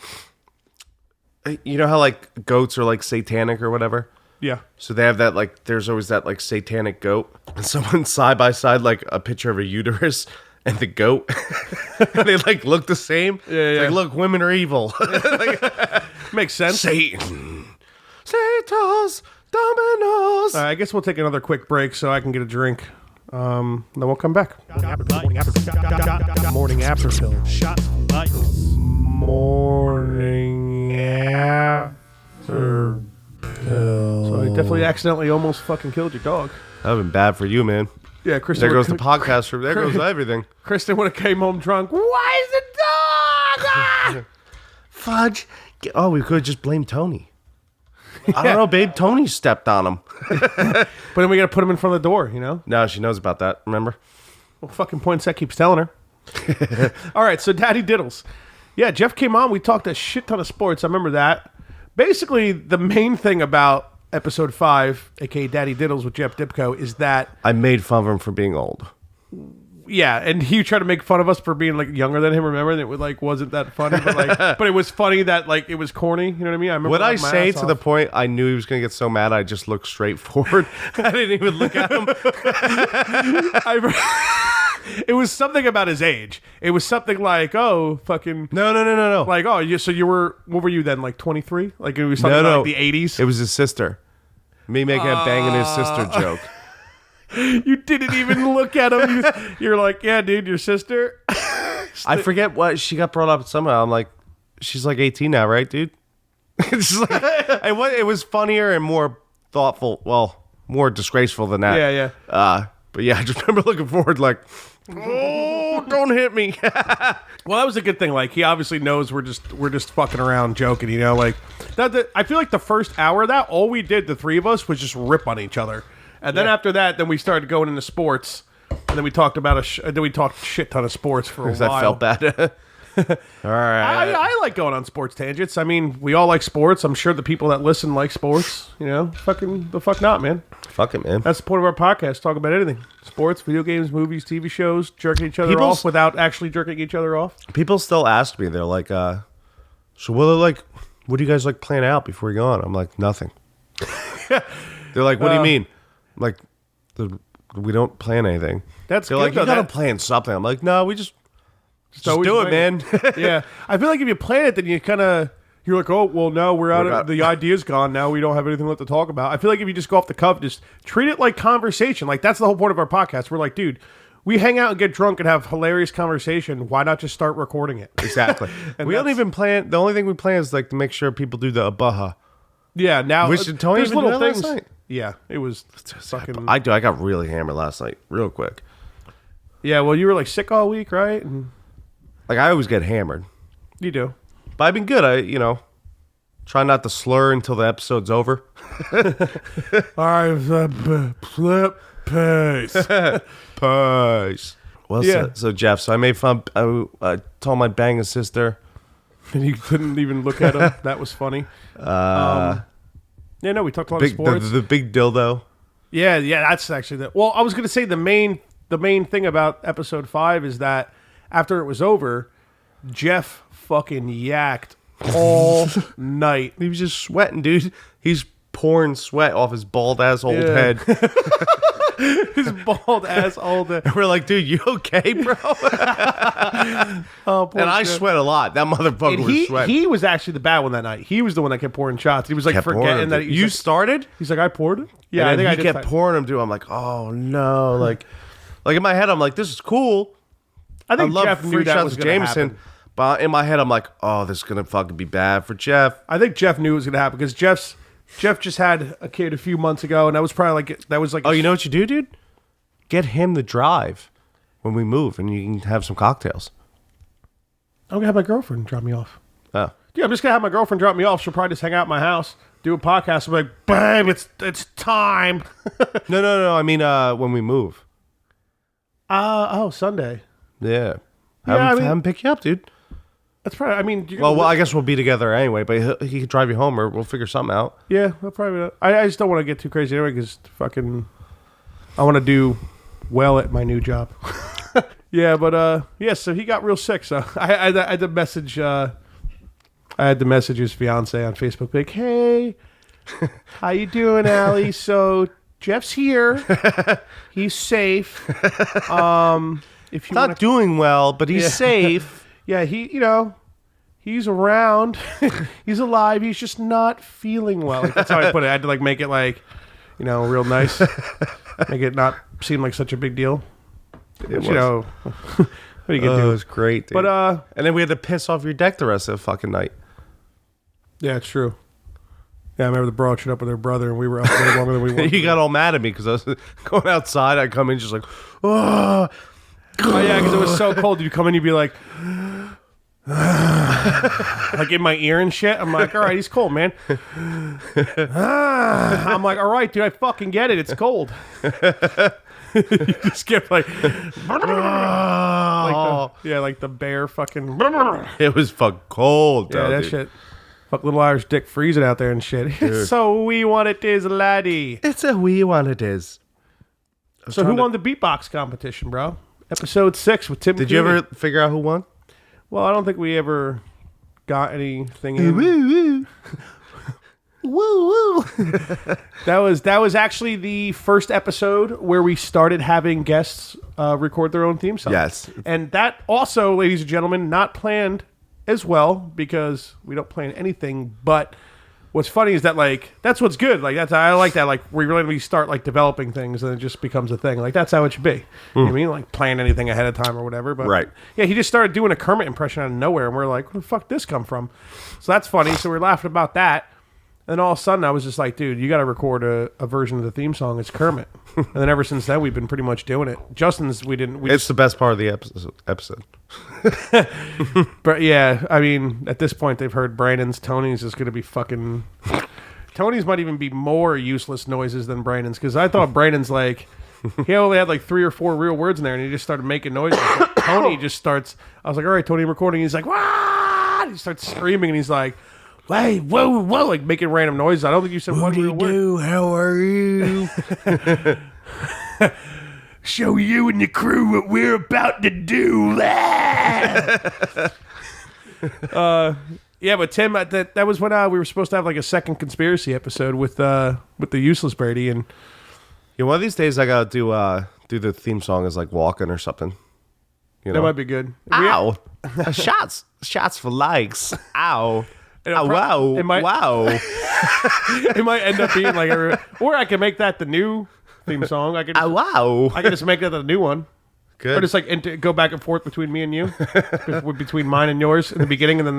you know how like goats are like satanic or whatever? Yeah. So they have that like, there's always that like satanic goat. And someone side by side like a picture of a uterus and the goat. They like look the same. Yeah. Like, look, women are evil. Makes sense. Satan. Satan's dominoes. I guess we'll take another quick break so I can get a drink. Then we'll come back. Morning after pill. Shots of light. Morning after pill. So he definitely accidentally almost fucking killed your dog. That would have been bad for you, man. Yeah, Kristen. There goes the podcast. There goes everything. Kristen would have came home drunk. Why is the dog? Ah! Fudge. Oh, we could just blame Tony. I don't know, babe. Tony stepped on him. But then we got to put him in front of the door, you know? No, she knows about that. Remember? Well, fucking Poinsett keeps telling her. All right, so Daddy Diddles. Yeah, Jeff came on. We talked a shit ton of sports. I remember that. Basically, the main thing about episode 5, a.k.a. Daddy Diddles with Jeff Dipko, is that... I made fun of him for being old. Yeah, and he tried to make fun of us for being like younger than him. Remember, and it was like wasn't that funny, but like, but it was funny that like it was corny. You know what I mean? I remember. What I say to the point, I knew he was gonna get so mad. I just looked straight forward. I didn't even look at him. It was something about his age. It was something like, oh, fucking No. like, oh, so you were, what were you then, like 23? Like it was something like the 80s. It was his sister. Me making a banging his sister joke. You didn't even look at him. You're like, yeah, dude, your sister. I forget what she got brought up somehow. I'm like, she's like 18 now, right, dude? It's just like, it was funnier and more thoughtful. Well, more disgraceful than that. Yeah. But yeah, I just remember looking forward, like, oh, don't hit me. Well, that was a good thing. Like he obviously knows we're just fucking around, joking. You know, like that. I feel like the first hour of that, all we did, the three of us, was just rip on each other. And then after that, then we started going into sports, and then we talked about then we talked shit ton of sports for a while. I felt bad. All right. I like going on sports tangents. I mean, we all like sports. I'm sure the people that listen like sports. You know, fucking the fuck not, man. Fuck it, man. That's the point of our podcast. Talk about anything: sports, video games, movies, TV shows, jerking each other off without actually jerking each other off. People still ask me. They're like, "So what do you guys like plan out before you go on?" I'm like, "Nothing." They're like, "What do you mean?" I'm like, "We don't plan anything." That's They're good, like, "You though. gotta plan something." I'm like, "No, we just always do it, plan man." Yeah, I feel like if you plan it, then you're like, oh, well, no, we're out of the idea's gone. Now we don't have anything left to talk about. I feel like if you just go off the cuff, just treat it like conversation. Like that's the whole point of our podcast. We're like, dude, we hang out and get drunk and have hilarious conversation. Why not just start recording it? Exactly. We don't even plan. The only thing we plan is like to make sure people do the abaha. Yeah. Now Which did Tony there's even little do that things. last night? Yeah, it was fucking. I got really hammered last night, real quick. Yeah, well, you were like sick all week, right? And Like I always get hammered, you do. but I've been good. I try not to slur until the episode's over. I'm flip pace. Peace. Well, Yeah. so Jeff, I made fun. I told my bang his sister. And you couldn't even look at him. That was funny. Yeah, no, we talked a lot of sports. The big dildo. Yeah, that's actually the. Well, I was going to say the main thing about episode 5 is that after it was over, Jeff fucking yacked all night. He was just sweating, dude. He's pouring sweat off his bald ass old head. His bald ass old head. We're like, dude, you okay, bro? Oh, poor And I Jeff. sweat a lot. That motherfucker And was sweating. he was actually the bad one that night. He was the one that kept pouring shots. He was like Kept pouring forgetting him, that dude. he's You like, started. He's like, I poured it. Yeah, I And think then I he did. kept pouring him, dude. I'm like, oh no, like in my head, I'm like, this is cool. I think love Jeff knew free that shots was of going to Jameson, happen. but in my head, I'm like, oh, this is gonna fucking be bad for Jeff. I think Jeff knew it was going to happen because Jeff just had a kid a few months ago, and that was probably like Oh, you know what you do, dude? Get him the drive when we move, and you can have some cocktails. I'm gonna have my girlfriend drop me off. Oh, Yeah, I'm just gonna have my girlfriend drop me off. She'll probably just hang out at my house, do a podcast. I'm like, babe, it's time. no. I mean, when we move. Sunday. Yeah. Yeah, Have him pick you up, dude. That's probably. I mean, Well, I guess we'll be together anyway, but he could drive you home, or we'll figure something out. yeah, I'll probably. I just don't want to get too crazy anyway because fucking, I want to do well at my new job. Yeah, but yeah. So he got real sick. So I had to message. I had to message his fiance on Facebook, like, hey, how you doing, Allie? So Jeff's here. He's safe. if you Not want doing well, but he's safe. Yeah, he's around. He's alive. He's just not feeling well. Like, that's how I put it. I had to like make it like, real nice. Make it not seem like such a big deal. It was. What are you gonna do? It was great, dude. But and then we had to piss off your deck the rest of the fucking night. yeah, it's true. Yeah, I remember the bro showed up with her brother, and we were out way longer than we wanted. You got all mad at me because I was going outside. I come in just like, oh yeah, because it was so cold. You'd come in, you'd be like, like in my ear and shit. I'm like, all right, he's cold, man. I'm like, all right, dude, I fucking get it. It's cold. You just get like the bear fucking. It was fucking cold, Yeah, though, that dude. shit. Fuck little Irish dick freezing out there and shit. It's so wee what it is, laddie. It's a wee one, it is. So who won the beatbox competition, bro? Episode 6 with Tim. Did you ever figure out who won? Well, I don't think we ever got anything in. Woo woo. That was actually the first episode where we started having guests record their own theme song. Yes. And that also, ladies and gentlemen, not planned as well because we don't plan anything. But what's funny is that like that's what's good. Like I like that. Like we really start like developing things and it just becomes a thing. Like that's how it should be. You know what I mean? Like plan anything ahead of time or whatever. But Right. yeah, he just started doing a Kermit impression out of nowhere, and we're like, where the fuck did this come from? So that's funny. So we're laughing about that. And all of a sudden, I was just like, dude, you got to record a version of the theme song. It's Kermit. And then ever since then, we've been pretty much doing it. Justin's, It's the best part of the episode. But yeah, I mean, at this point, they've heard Brandon's. Tony's is going to be fucking. Tony's might even be more useless noises than Brandon's, because I thought Brandon's like, he only had like 3 or 4 real words in there, and he just started making noises. Tony just starts, I was like, all right, Tony, I'm recording. He's like, wah! He starts screaming, and he's like, hey, whoa, whoa, like making random noises. I don't think you said one real word. How are you? Show you and your crew what we're about to do. Yeah, but Tim, that was when we were supposed to have like a second conspiracy episode with the useless Brady, and One of these days I gotta do the theme song as like walking or something. You know? that might be good. Ow! Shots for likes. Ow! Oh, wow! It might- Wow! It might end up being like, or I can make that the new theme song. I can Wow! I can just make that the new one. Good. Or just like go back and forth between me and you, between mine and yours in the beginning, and then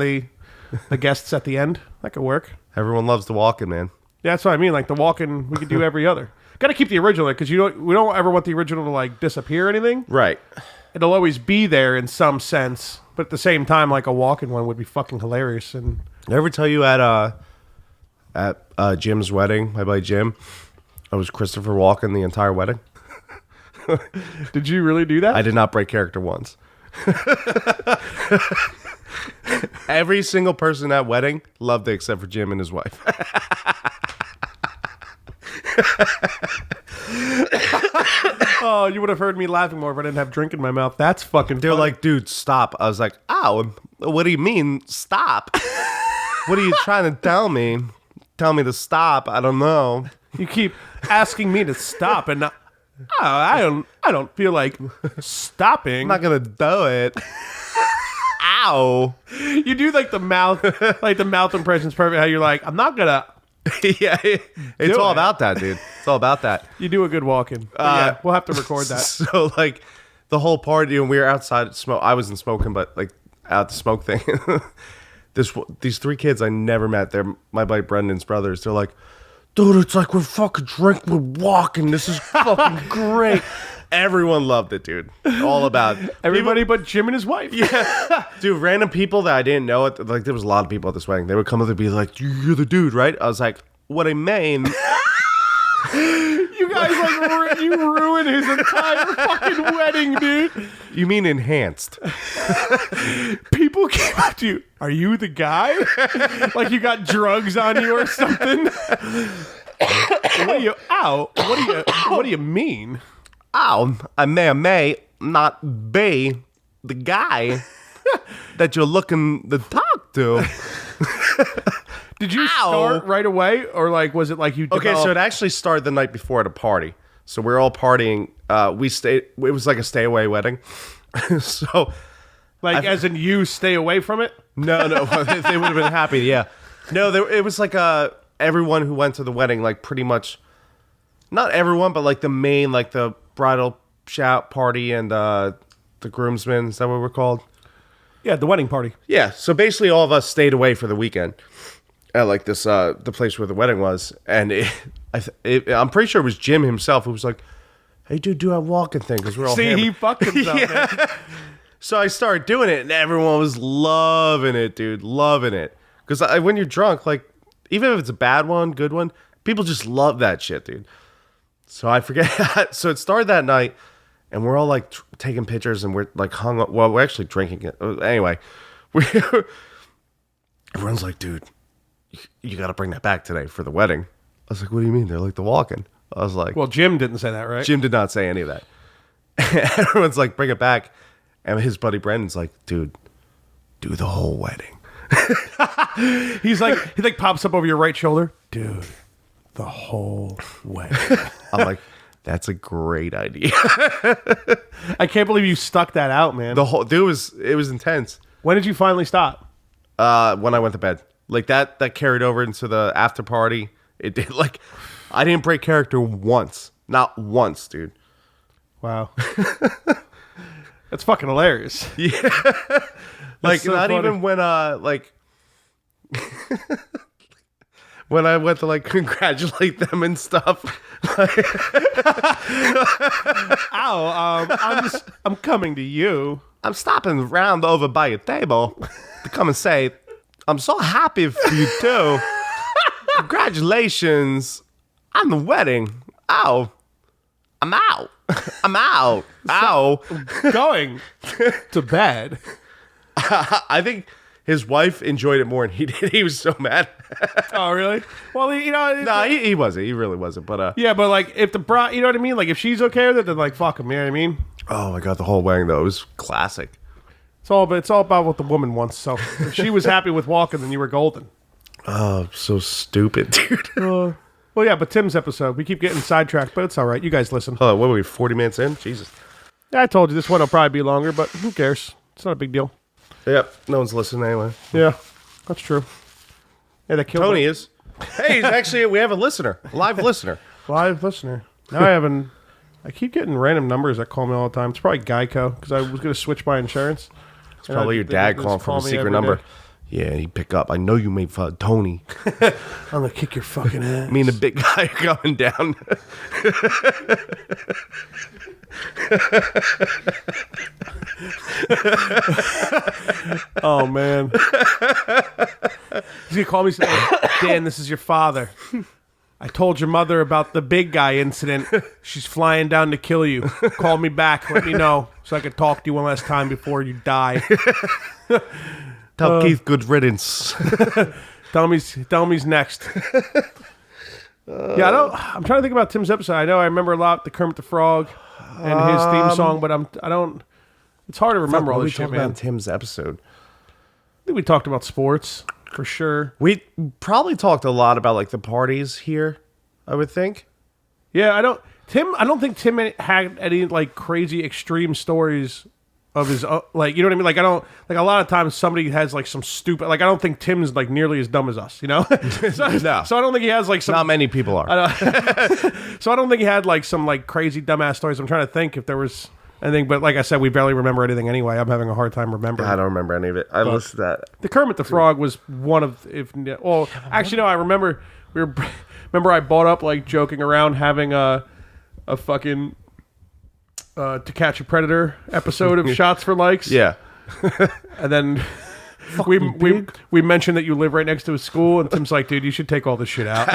the guests at the end. That could work. Everyone loves the walking, man. Yeah, that's what I mean. Like the walking, we could do every other. Got to keep the original because we don't ever want the original to like disappear or anything. Right. It'll always be there in some sense, but at the same time, like a walking one would be fucking hilarious. And Did I ever tell you at Jim's wedding, my buddy Jim, I was Christopher Walken the entire wedding? did you really do that? I did not break character once. Every single person at wedding loved it except for Jim and his wife. Oh, you would have heard me laughing more if I didn't have drink in my mouth. That's fucking. They're funny. like, dude, stop. I was like, ow, what do you mean, stop? What are you trying to tell me? Tell me to stop? I don't know. you keep asking me to stop, and not, I don't feel like stopping. I'm not going to do it. Ow. You do like the mouth impressions perfect. How you're like, I'm not gonna. Yeah, it's Do all it. about that, dude. It's all about that. You do a good walk-in. Yeah, we'll have to record that. So, like, the whole party, and we were outside smoke. I wasn't smoking, but, like, out the smoke thing. These 3 kids I never met. They're my buddy Brendan's brothers. They're like, dude, it's like we're fucking drinking, we're walking. This is fucking great. Everyone loved it, dude. All about it. Everybody but Jim and his wife. Yeah. Dude, random people that I didn't know, like, there was a lot of people at this wedding. They would come up and be like, you're the dude, right? I was like, what I mean. You guys like you ruined his entire fucking wedding, dude. You mean enhanced. People came up to you. Are you the guy? Like you got drugs on you or something? What do you mean? Ow, I may not be the guy that you're looking to talk to. Did you start right away, or like was it like you? Okay, so developed- it actually started the night before at a party. So we're all partying. We stayed. It was like a stay away wedding. So, Like, as in you stay away from it? no, they would have been happy. Yeah, no, it was like everyone who went to the wedding, like pretty much, not everyone, but like the main, like the bridal shout party and the groomsmen. Is that what we're called? Yeah, the wedding party. Yeah. So basically, all of us stayed away for the weekend at like this the place where the wedding was, and I'm pretty sure it was Jim himself who was like, "Hey, dude, do that walking thing," because we're all See, hammered. he fucked himself, man. So I started doing it, and everyone was loving it, dude, loving it. Because when you're drunk, like, even if it's a bad one, good one, people just love that shit, dude. So I forget. So it started that night, and we're all like taking pictures, and we're like hung up. Well, we're actually drinking it. Anyway, everyone's like, dude, you got to bring that back today for the wedding. I was like, what do you mean? They're like the walking. I was like, Well, Jim didn't say that, right? Jim did not say any of that. Everyone's like, bring it back. And his buddy Brendan's like, dude, do the whole wedding. He pops up over your right shoulder. Dude, the whole way. I'm like, that's a great idea. I can't believe you stuck that out, man. The whole dude it was intense. When did you finally stop? When I went to bed. Like that carried over into the after party. It did. Like, I didn't break character once. Not once, dude. Wow. That's fucking hilarious. Yeah. Like, so not funny. even when like when I went to like congratulate them and stuff. I'm coming to you. I'm stopping round over by your table to come and say, I'm so happy for you too. Congratulations on the wedding. Ow. I'm out. I'm out. Ow. Going to bed. I think his wife enjoyed it more than he did. He was so mad. Oh, really? Well, you know. No, he wasn't. He really wasn't. But Yeah, but like if the bride, you know what I mean? Like if she's okay with it, then like fuck him. You know what I mean? oh my god, the whole wedding though, it was classic. It's all about what the woman wants. So if she was happy with walking, then you were golden. Oh, so stupid, dude. Well, yeah, but Tim's episode, we keep getting sidetracked, but it's all right. You guys listen. Hold on, what were we, 40 minutes in? Jesus. Yeah, I told you this one will probably be longer, but who cares? It's not a big deal. Yep, no one's listening anyway. Yeah, that's true. Yeah, that killed Tony me. is. Hey, he's actually, we have a listener, a live listener. Live listener. Now I keep getting random numbers that call me all the time. It's probably Geico, because I was going to switch my insurance. It's probably your dad calling from a secret number. Yeah, he'd pick up. I know you made fun of Tony. I'm going to kick your fucking ass. Me and the big guy are going down. Oh, man. He's going to call me saying, Dan, this is your father. I told your mother about the big guy incident. She's flying down to kill you. Call me back. Let me know so I can talk to you one last time before you die. Tell Keith good riddance. Tell him he's next. I'm trying to think about Tim's episode. I know I remember a lot the Kermit the Frog and his theme song, but I don't. It's hard to remember all we this shit, talked man. about Tim's episode. I think we talked about sports for sure. We probably talked a lot about like the parties here, I would think. Yeah, I don't think Tim had any like crazy extreme stories of his like, you know what I mean? Like a lot of times somebody has like some stupid, like I don't think Tim's like nearly as dumb as us, you know? So I don't think he has like some. Not many people are. So I don't think he had like some like crazy dumbass stories. I'm trying to think if there was anything, but like I said, we barely remember anything anyway. I'm having a hard time remembering. I don't remember any of it. I listened to that. The Kermit the Frog was one of, actually no, I remember I bought up like joking around having a fucking To Catch a Predator episode of Shots for Likes. Yeah. And then we mentioned that you live right next to a school, and Tim's like, dude, you should take all this shit out.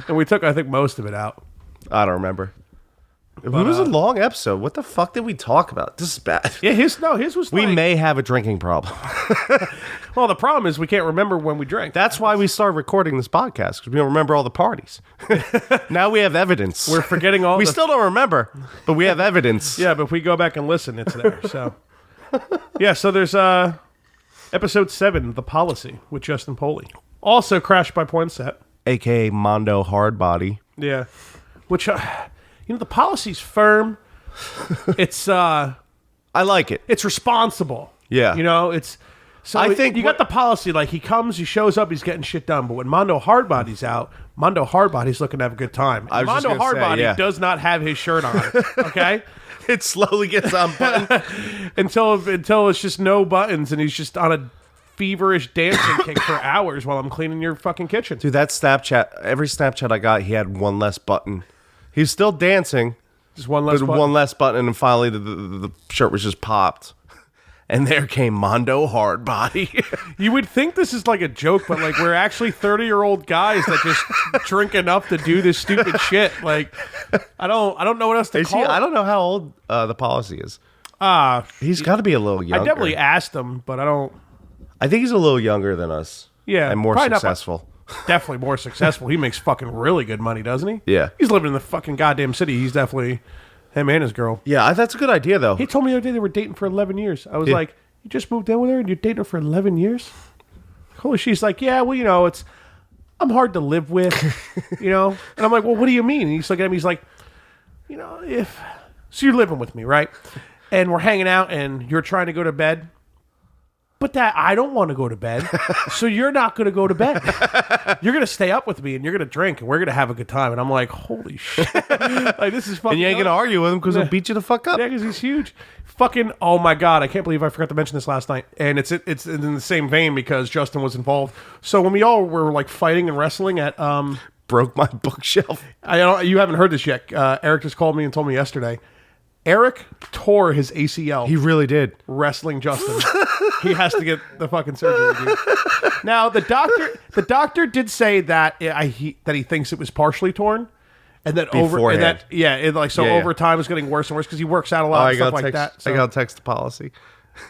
And we took, I think, most of it out. I don't remember. It was a long episode. What the fuck did we talk about? This is bad. Yeah, his was We like, may have a drinking problem. well, the problem is we can't remember when we drank. That's why we started recording this podcast, because we don't remember all the parties. Now we have evidence. We're forgetting all We still don't remember, but we have evidence. Yeah, but if we go back and listen, it's there. So, yeah, so there's episode 7, The Policy, with Justin Poley. Also crashed by Poinsett. AKA Mondo Hardbody. Yeah. which the policy's firm. It's I like it. it's responsible. Yeah. It's. So I think you got the policy, like he comes, he shows up, he's getting shit done. But when Mondo Hardbody's out, Mondo Hardbody's looking to have a good time. I was just Mondo gonna say, Hardbody yeah. does not have his shirt on, okay? It slowly gets unbuttoned. until it's just no buttons and he's just on a feverish dancing kick for hours while I'm cleaning your fucking kitchen. Dude, that Snapchat, every Snapchat I got, he had one less button. He's still dancing, Just one less but button. one less button, and finally the shirt was just popped. And there came Mondo Hardbody. You would think this is like a joke, but like we're actually 30-year-old guys that just drink enough to do this stupid shit. Like I don't know what else to call it. I don't know how old the policy is. He's got to be a little younger. I definitely asked him, but I don't. I think he's a little younger than us. Yeah, and more probably not- successful. Definitely more successful. He makes fucking really good money, doesn't he? Yeah. He's living in the fucking goddamn city. He's definitely him and his girl. Yeah, that's a good idea though. He told me the other day they were dating for 11 years. I was like, you just moved in with her and you're dating her for 11 years? Holy, she's like, yeah, well, I'm hard to live with, And I'm like, well, what do you mean? And he's looking at me, he's like, so you're living with me, right? And we're hanging out and you're trying to go to bed. But I don't want to go to bed, so you're not going to go to bed. You're going to stay up with me, and you're going to drink, and we're going to have a good time. And I'm like, holy shit. Like, this is fucking... And you ain't going to argue with him because he'll beat you the fuck up. Yeah, because he's huge. Fucking, oh my God, I can't believe I forgot to mention this last night. And it's in the same vein because Justin was involved. So when we all were, like, fighting and wrestling at... Broke my bookshelf. you haven't heard this yet. Eric just called me and told me yesterday. Eric tore his ACL. He really did. Wrestling Justin. He has to get the fucking surgery, dude. Now the doctor did say that he thinks it was partially torn, and that over time it's getting worse and worse because he works out a lot and stuff like that. So, I got to text the policy.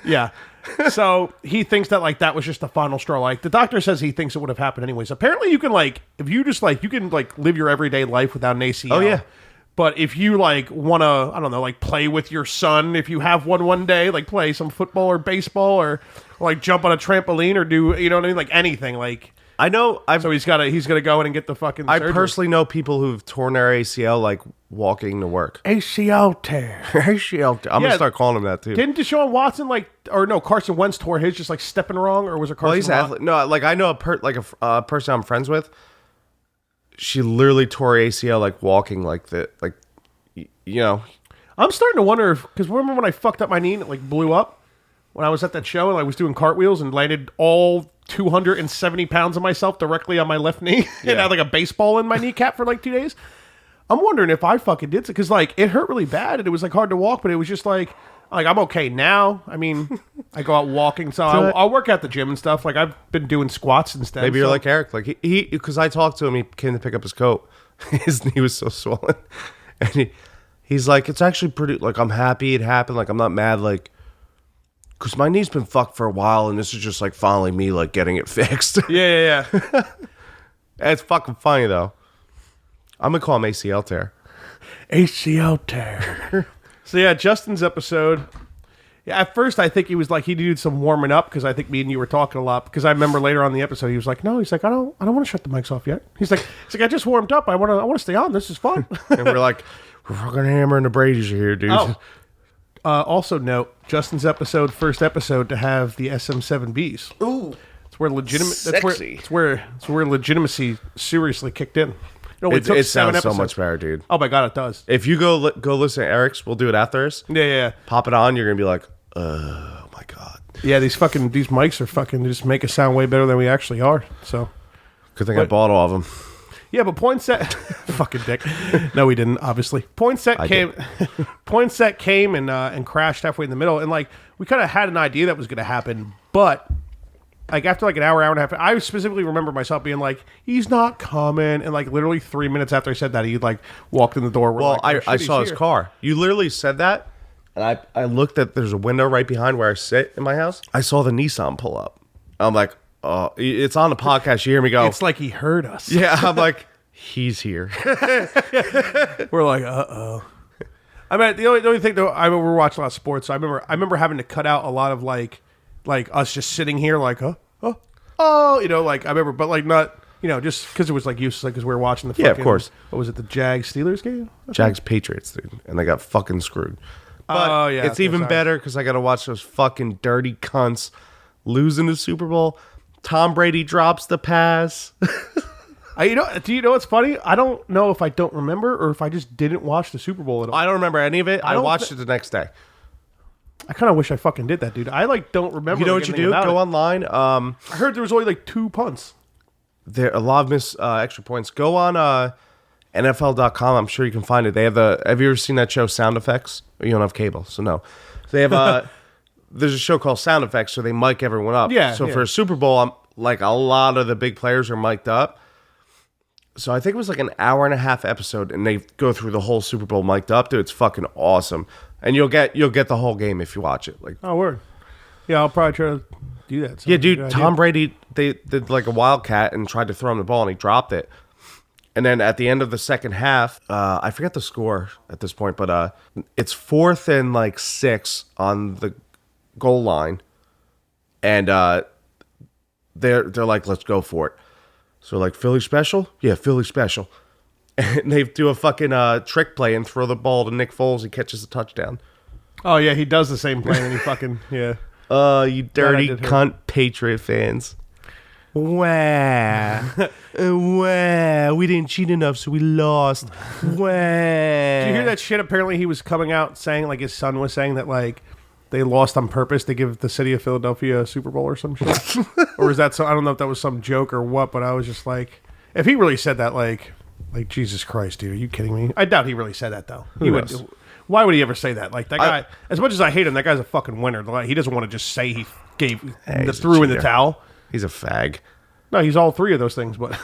Yeah. So he thinks that like that was just the final straw. Like the doctor says he thinks it would have happened anyways. Apparently you can if you just you can live your everyday life without an ACL. Oh yeah. But if you want to, I don't know, play with your son, if you have one day, play some football or baseball or jump on a trampoline or do, you know what I mean? Anything. I know. So he's got to go in and get the fucking surgery. I personally know people who've torn their ACL walking to work. ACL tear. ACL tear. I'm going to start calling him that too. Didn't Deshaun Watson Carson Wentz tore his just stepping wrong, or was it Carson? Well, he's an athlete. No, I know a person I'm friends with. She literally tore ACL walking I'm starting to wonder because remember when I fucked up my knee and it blew up when I was at that show and I was doing cartwheels and landed all 270 pounds of myself directly on my left knee and had a baseball in my kneecap for 2 days. I'm wondering if I fucking did it because it hurt really bad and it was hard to walk, but it was just I'm okay now. I mean, I go out walking, so I'll work at the gym and stuff. I've been doing squats instead. Maybe you're like Eric. He because I talked to him, he came to pick up his coat. His knee was so swollen, and he's like, it's actually pretty. I'm happy it happened. I'm not mad. Because my knee's been fucked for a while, and this is just finally me getting it fixed. Yeah. It's fucking funny though. I'm gonna call him ACL tear. ACL tear. So yeah, Justin's episode. Yeah, at first I think he was he needed some warming up because I think me and you were talking a lot. Because I remember later on in the episode he was like, "No," he's like, "I don't want to shut the mics off yet." He's like, "I just warmed up. I want to stay on. This is fun." And we're like, "We're fucking hammering the Brady's here, dude." Oh. Also note Justin's first episode to have the SM7Bs. Ooh, it's where legitimate. Sexy. It's where legitimacy seriously kicked in. It sounds so much better, dude. Oh my God, it does. If you go listen to Eric's, we'll do it after us. Yeah. Pop it on, you're gonna be like, oh my God. Yeah, these mics are fucking just make us sound way better than we actually are. So good thing I bought all of them. Yeah, but Poinsett fucking dick. No, we didn't, obviously. Poinsett came and crashed halfway in the middle, and we kind of had an idea that was gonna happen, but after an hour and a half, I specifically remember myself being like, he's not coming. And literally 3 minutes after I said that, he walked in the door. Well, I saw his car. You literally said that. And I looked at, there's a window right behind where I sit in my house. I saw the Nissan pull up. I'm like, oh, it's on the podcast. You hear me go. It's like he heard us. Yeah. I'm like, he's here. We're like, uh-oh. I mean, the only thing though, we're watching a lot of sports. So I remember having to cut out a lot of us just sitting here I remember, but not just because it was like useless, because we were watching the Yeah, of fucking, course. what was it, the Jags Steelers game? Jags Patriots, dude, and they got fucking screwed. But Oh, yeah, it's okay, even sorry. better because I got to watch those fucking dirty cunts losing the Super Bowl. Tom Brady drops the pass. Do you know what's funny? I don't know if I don't remember or if I just didn't watch the Super Bowl at all. I don't remember any of it. I don't watched it the next day. I kind of wish I fucking did that, dude. I don't remember. You know like, what you anything do? about Go it. online. I heard there was only like 2 punts. There a lot of extra points. Go on NFL.com. I'm sure you can find it. They have Have you ever seen that show Sound Effects? You don't have cable, so no. They have there's a show called Sound Effects, so they mic everyone up. Yeah. So for a Super Bowl, like a lot of the big players are mic'd up. So I think it was like an hour and a half episode, and they go through the whole Super Bowl mic'd up. Dude, it's fucking awesome, and you'll get the whole game if you watch it. Like, Oh, word. Yeah, I'll probably try to do that. yeah, dude, Tom Brady, they did like a wildcat and tried to throw him the ball, and he dropped it. And then at the end of the second half, I forget the score at this point, but it's 4th and like 6 on the goal line, and they're like, let's go for it. So like, Philly special? Yeah, Philly special. And they do a fucking trick play and throw the ball to Nick Foles. He catches a touchdown. Oh, yeah, he does the same play and he fucking, yeah. You dirty did hear. cunt Patriot fans. Wah. Wah. We didn't cheat enough, so we lost. Wah. Did you hear that shit? Apparently he was coming out saying, like his son was saying that, like, they lost on purpose to give the city of Philadelphia a Super Bowl or some shit. Or is that so? I don't know if that was some joke or what, but I was just like, if he really said that, like Jesus Christ, dude, are you kidding me? I doubt he really said that though. He would. knows? Why would he ever say that? Like that guy. As much as I hate him, that guy's a fucking winner. Like, he doesn't want to just say he he's a threw in the cheater. towel. He's a fag. No, he's all 3 of those things, but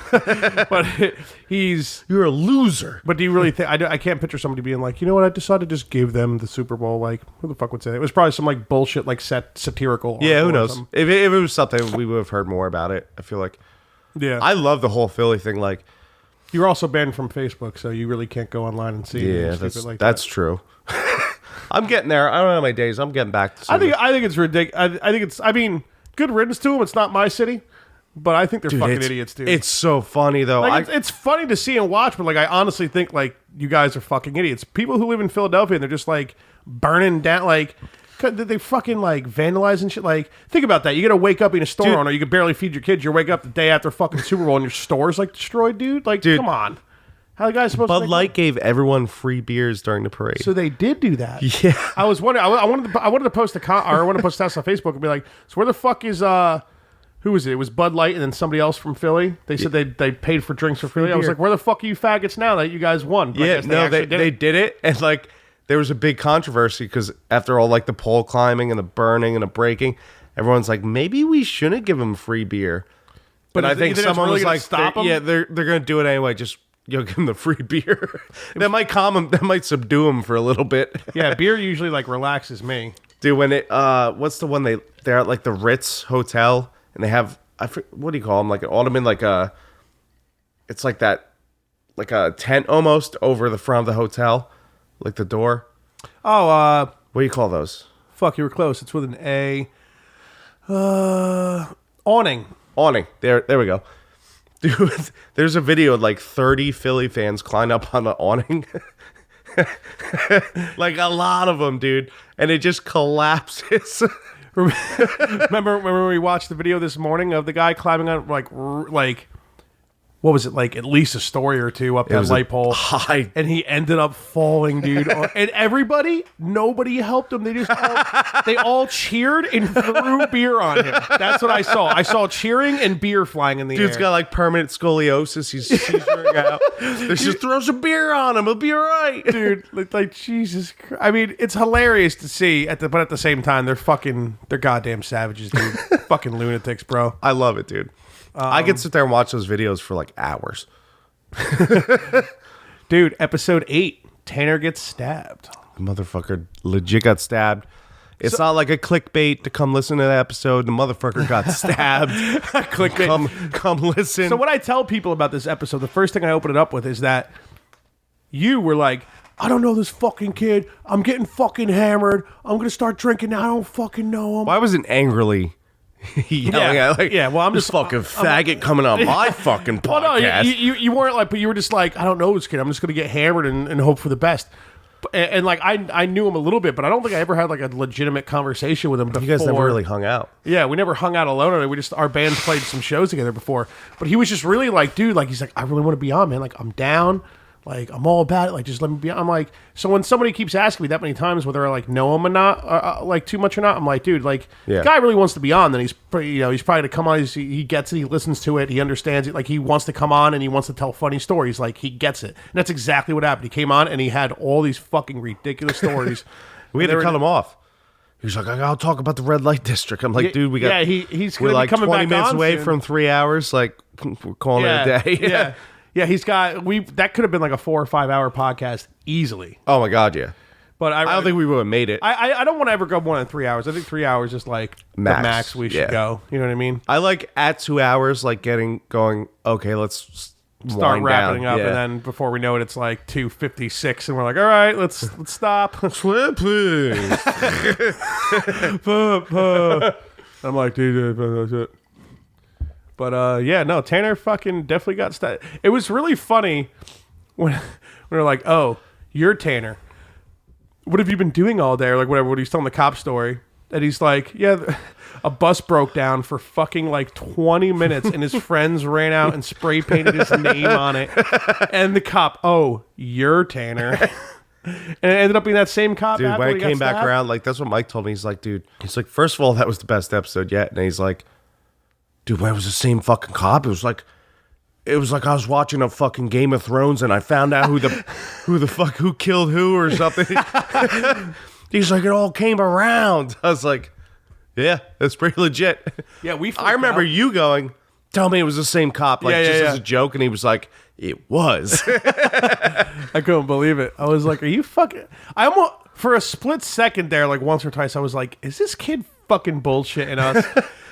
but he's. You're a loser. But do you really think I can't picture somebody being like, you know what? I decided to just give them the Super Bowl. Like, who the fuck would say that? It was probably some like bullshit, like satirical. Yeah, who article or knows? something. If it was something, we would have heard more about it. I feel like Yeah, I love the whole Philly thing. Like, you're also banned from Facebook, so you really can't go online and see. yeah, anything that's stupid like that's true. I'm getting there. I don't know how many days. I'm getting back to. I think it's ridiculous. I think it's. I mean, good riddance to them. It's not my city, but I think they're fucking idiots, dude. It's so funny though. Like, it's funny to see and watch, but like I honestly think like you guys are fucking idiots. People who live in Philadelphia and they're just like burning down, like they fucking like vandalizing shit. Like, think about that. You got to wake up in a store owner. You can barely feed your kids. You wake up the day after fucking Super Bowl and your store's like destroyed, dude. Like, come on. How the guys supposed to Bud make Light gave everyone free beers during the parade. So they did do that. Yeah. I was wondering. I wanted to post I wanted to post this on Facebook and be like, so where the fuck is who was it? It was Bud Light and then somebody else from Philly. They said they paid for drinks for Philly. I was beer. like, where the fuck are you faggots now that you guys won? But I Yeah, guess no, actually they did it, and like there was a big controversy because after all, like the pole climbing and the burning and the breaking, everyone's like, maybe we shouldn't give them free beer. But I you think think that's someone really was gonna like, stop 'em? yeah, they're gonna do it anyway. Just give them the free beer. That might calm them. That might subdue them for a little bit. Yeah, beer usually like relaxes me. Dude, when it what's the one they're at like the Ritz Hotel and they have what do you call them, like an ottoman, like a it's like that like a tent almost over the front of the hotel, like the door. Oh, What do you call those? fuck, you were close. It's with an A. Awning. Awning. There we go. Dude, there's a video of like 30 Philly fans climb up on the awning. Like a lot of them, dude, and it just collapses. Remember when we watched the video this morning of the guy climbing on like what was it, like at least a story or two up that was a light pole, high- and he ended up falling, dude. And nobody helped him. They all cheered and threw beer on him. That's what I saw. I saw cheering and beer flying in the Dude's air. got like permanent scoliosis. He's seizuring out. They just throw some beer on him. He'll be all right. Dude, like Jesus Christ. I mean, it's hilarious to see but at the same time, they're goddamn savages, dude. Fucking lunatics, bro. I love it, dude. I could sit there and watch those videos for like hours. Dude, episode 8, Tanner gets stabbed. The motherfucker legit got stabbed. It's not like a clickbait to come listen to the episode. The motherfucker got stabbed. Clickbait. Come listen. So what I tell people about this episode, the first thing I open it up with is that you were like, I don't know this fucking kid. I'm getting fucking hammered. I'm going to start drinking now. I don't fucking know him. Why wasn't angrily? yelling at like, yeah. Well, I'm this just fucking faggot coming on my fucking podcast. Well, no, you weren't like, but you were just like, I don't know this kid. I'm just gonna get hammered and hope for the best. And like I knew him a little bit, but I don't think I ever had like a legitimate conversation with him before. You guys never really hung out. Yeah, we never hung out alone. We just our bands played some shows together before. But he was just really like, dude, like he's like, I really want to be on, man. Like I'm down. Like I'm all about it. Like just let me be on. I'm like, so when somebody keeps asking me that many times whether I like know him or not, like too much or not, I'm like, dude, like the guy really wants to be on. Then he's pretty, he's probably to come on. He gets it. He listens to it. He understands it. Like he wants to come on and he wants to tell funny stories. Like he gets it. And that's exactly what happened. He came on and he had all these fucking ridiculous stories. We had to cut him off. He's like, I'll talk about the red light district. I'm like, dude, we got he's we're like coming 20 back minutes on away soon. from 3 hours. Like we're calling it a day. Yeah. Yeah, he's got that could have been like a 4 or 5 hour podcast easily. Oh my god, yeah. But I don't think we would have made it. I don't want to ever go more than 3 hours. I think 3 hours is like the max we should go. You know what I mean? I like at 2 hours, like going. Okay, let's start wind wrapping down. up, and then before we know it, it's like 2:56, and we're like, all right, let's stop. Please. I'm like, dude, that's it. But yeah, no, Tanner fucking definitely got started. It was really funny when we were like, oh, you're Tanner. What have you been doing all day? Or like whatever, when he's telling the cop story. And he's like, yeah, a bus broke down for fucking like 20 minutes and his friends ran out and spray painted his name on it. And the cop, oh, you're Tanner. And it ended up being that same cop. Dude, when I came back around, like that's what Mike told me. He's like, dude, first of all, that was the best episode yet. And he's like, dude, when it was the same fucking cop, it was like I was watching a fucking Game of Thrones and I found out who killed who or something. He's like, it all came around. I was like, yeah, that's pretty legit. Yeah, I remember you going, tell me it was the same cop, like as a joke, and he was like, it was. I couldn't believe it. I was like, are you fucking? I almost, for a split second there, like once or twice, I was like, is this kid fucking bullshitting us?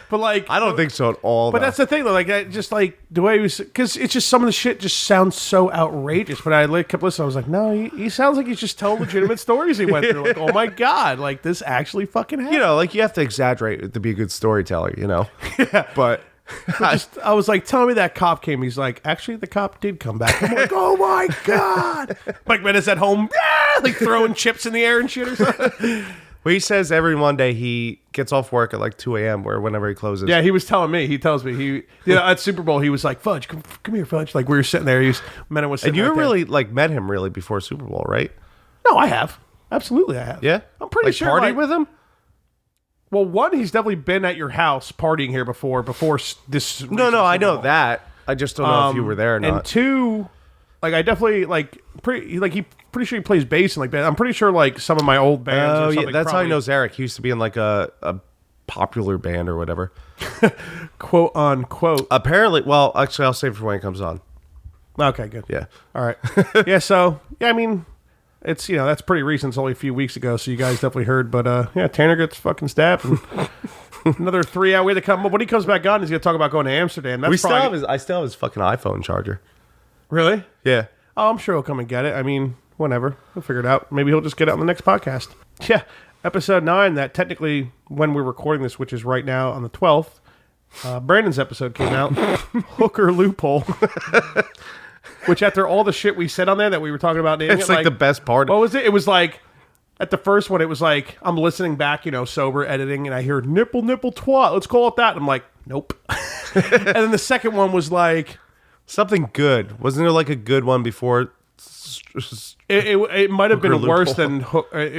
But like, I don't think so at all. But that's the thing, though. Like, just like the way he was, because it's just some of the shit just sounds so outrageous. But I kept listening. I was like, no, he sounds like he's just telling legitimate stories he went through. Like, oh my god, like this actually fucking happened. You know, like you have to exaggerate to be a good storyteller. You know. Yeah. But I was like, tell me that cop came. He's like, actually, the cop did come back. I'm like, oh my god. Mike Menace at home, like throwing chips in the air and shit or something. Well, he says every Monday he gets off work at like 2 a.m. or whenever he closes. Yeah, he was telling me. He tells me at Super Bowl he was like, Fudge, come here, Fudge. Like we were sitting there. Menace was sitting. And you right really like met him really before Super Bowl, right? No, I have. Absolutely, I have. Yeah, I'm pretty like sure. Partied with him. Well, one, he's definitely been at your house partying here before this. No, I know that. I just don't know if you were there or not. And two, like I definitely pretty sure he plays bass and like that. I'm pretty sure like some of my old bands. Oh or yeah, something, that's how probably, he knows Eric. He used to be in like a popular band or whatever, quote unquote. Apparently, well, actually, I'll save it for when it comes on. Okay, good. Yeah. All right. Yeah. So yeah, I mean, it's that's pretty recent. It's only a few weeks ago, so you guys definitely heard. But yeah, Tanner gets fucking stabbed. And another 3 hour way to come. When he comes back on, he's gonna talk about going to Amsterdam. That's I still have his fucking iPhone charger. Really? Yeah. Oh, I'm sure he'll come and get it. I mean, whenever. We'll figure it out. Maybe he'll just get it on the next podcast. Yeah. Episode 9, that technically, when we're recording this, which is right now on the 12th, Brandon's episode came out. Hooker Loophole. Which after all the shit we said on there that we were talking about, It's like the best part. What was it? It was like, at the first one, it was like, I'm listening back, sober, editing, and I hear nipple twat. Let's call it that. And I'm like, nope. And then the second one was like, something good. Wasn't there like a good one before? It might have been worse than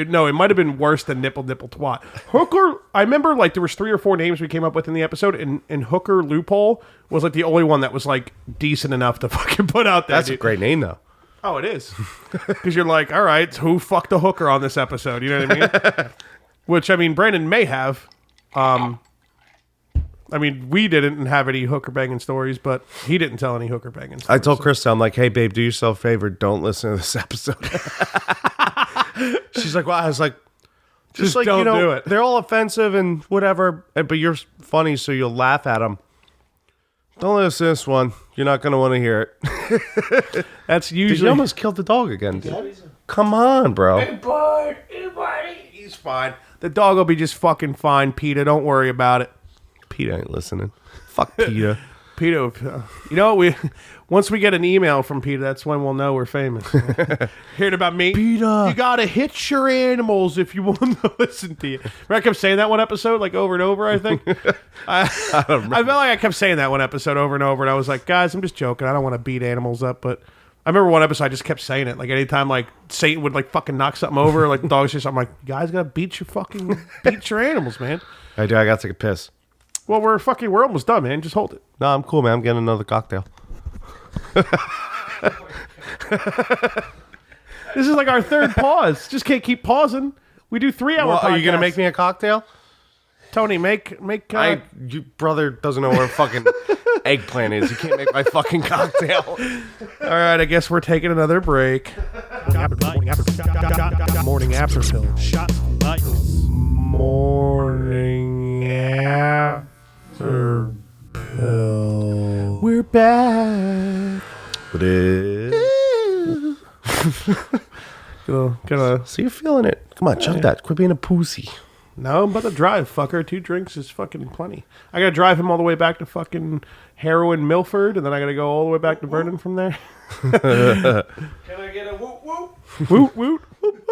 no. It might have been worse than nipple twat. Hooker. I remember like there was 3 or 4 names we came up with in the episode, and Hooker Loophole was like the only one that was like decent enough to fucking put out there. That's a great name though. Oh, it is, because you're like, all right, who fucked a hooker on this episode? You know what I mean? Which I mean, Brandon may have. I mean, we didn't have any hooker banging stories, but he didn't tell any hooker banging stories. I told Krista, I'm like, hey, babe, do yourself a favor. Don't listen to this episode. She's like, well, I was like, just like, don't do it. They're all offensive and whatever, but you're funny, so you'll laugh at them. Don't listen to this one. You're not going to want to hear it. That's usually... Did you almost killed the dog again, dude? Come on, bro. Hey, buddy. He's fine. The dog will be just fucking fine, Peter. Don't worry about it. PETA ain't listening. Fuck PETA. PETA, once we get an email from PETA, that's when we'll know we're famous. Heard about me? PETA. You gotta hitch your animals if you want them to listen to you. Remember I kept saying that one episode, like over and over, I think? I felt like I kept saying that one episode over and over, and I was like, guys, I'm just joking. I don't want to beat animals up, but I remember one episode I just kept saying it. Like anytime like Satan would like fucking knock something over, like the dogs or something, I'm like, you guys gotta beat your animals, man. I do. I gotta take a piss. Well, we're almost done, man. Just hold it. No, I'm cool, man. I'm getting another cocktail. This is like our third pause. Just can't keep pausing. We do 3-hour Well, podcasts. are you gonna make me a cocktail? Tony, make Your brother doesn't know where fucking eggplant is. You can't make my fucking cocktail. All right, I guess we're taking another break. Morning after pill. Shot light. Morning after pill. We're back. What is? Gonna. So you're feeling it. Come on, chug that. Quit being a pussy. No, I'm about to drive, fucker. 2 drinks is fucking plenty. I gotta drive him all the way back to fucking Heroin Milford, and then I gotta go all the way back to Vernon from there. Can I get a whoop whoop? Woot, woot, woot,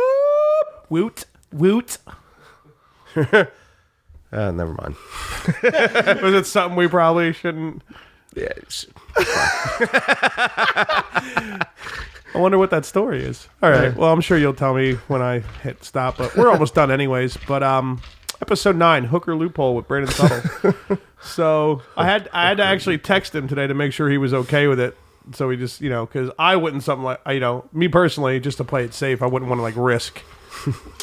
woot, woot. Never mind. Was it something we probably shouldn't? Yeah. I wonder what that story is. All right. Well, I'm sure you'll tell me when I hit stop, but we're almost done anyways. But episode 9, Hooker Loophole with Brandon Tuttle. So I had to actually text him today to make sure he was okay with it. So we just, because I wouldn't something like, me personally, just to play it safe, I wouldn't want to like risk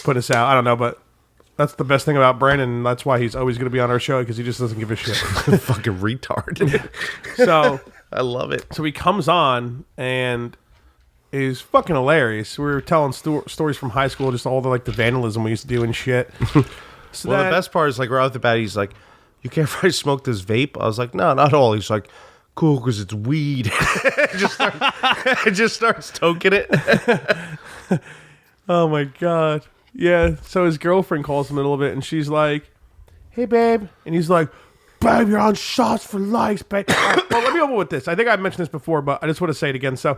put us out. I don't know, but that's the best thing about Brandon. And that's why he's always going to be on our show, because he just doesn't give a shit. Fucking retard. So I love it. So he comes on and is fucking hilarious. We were telling stories from high school, just all the vandalism we used to do and shit. So Well, the best part is like right off the bat, he's like, "You can't probably smoke this vape." I was like, "No, not all." He's like, "Cool, because it's weed." just starts toking it. Oh my god, yeah. So his girlfriend calls him in a little bit, and she's like, "Hey, babe," and he's like, "Babe, you're on shots for likes, babe." Well, let me open with this. I think I've mentioned this before, but I just want to say it again. So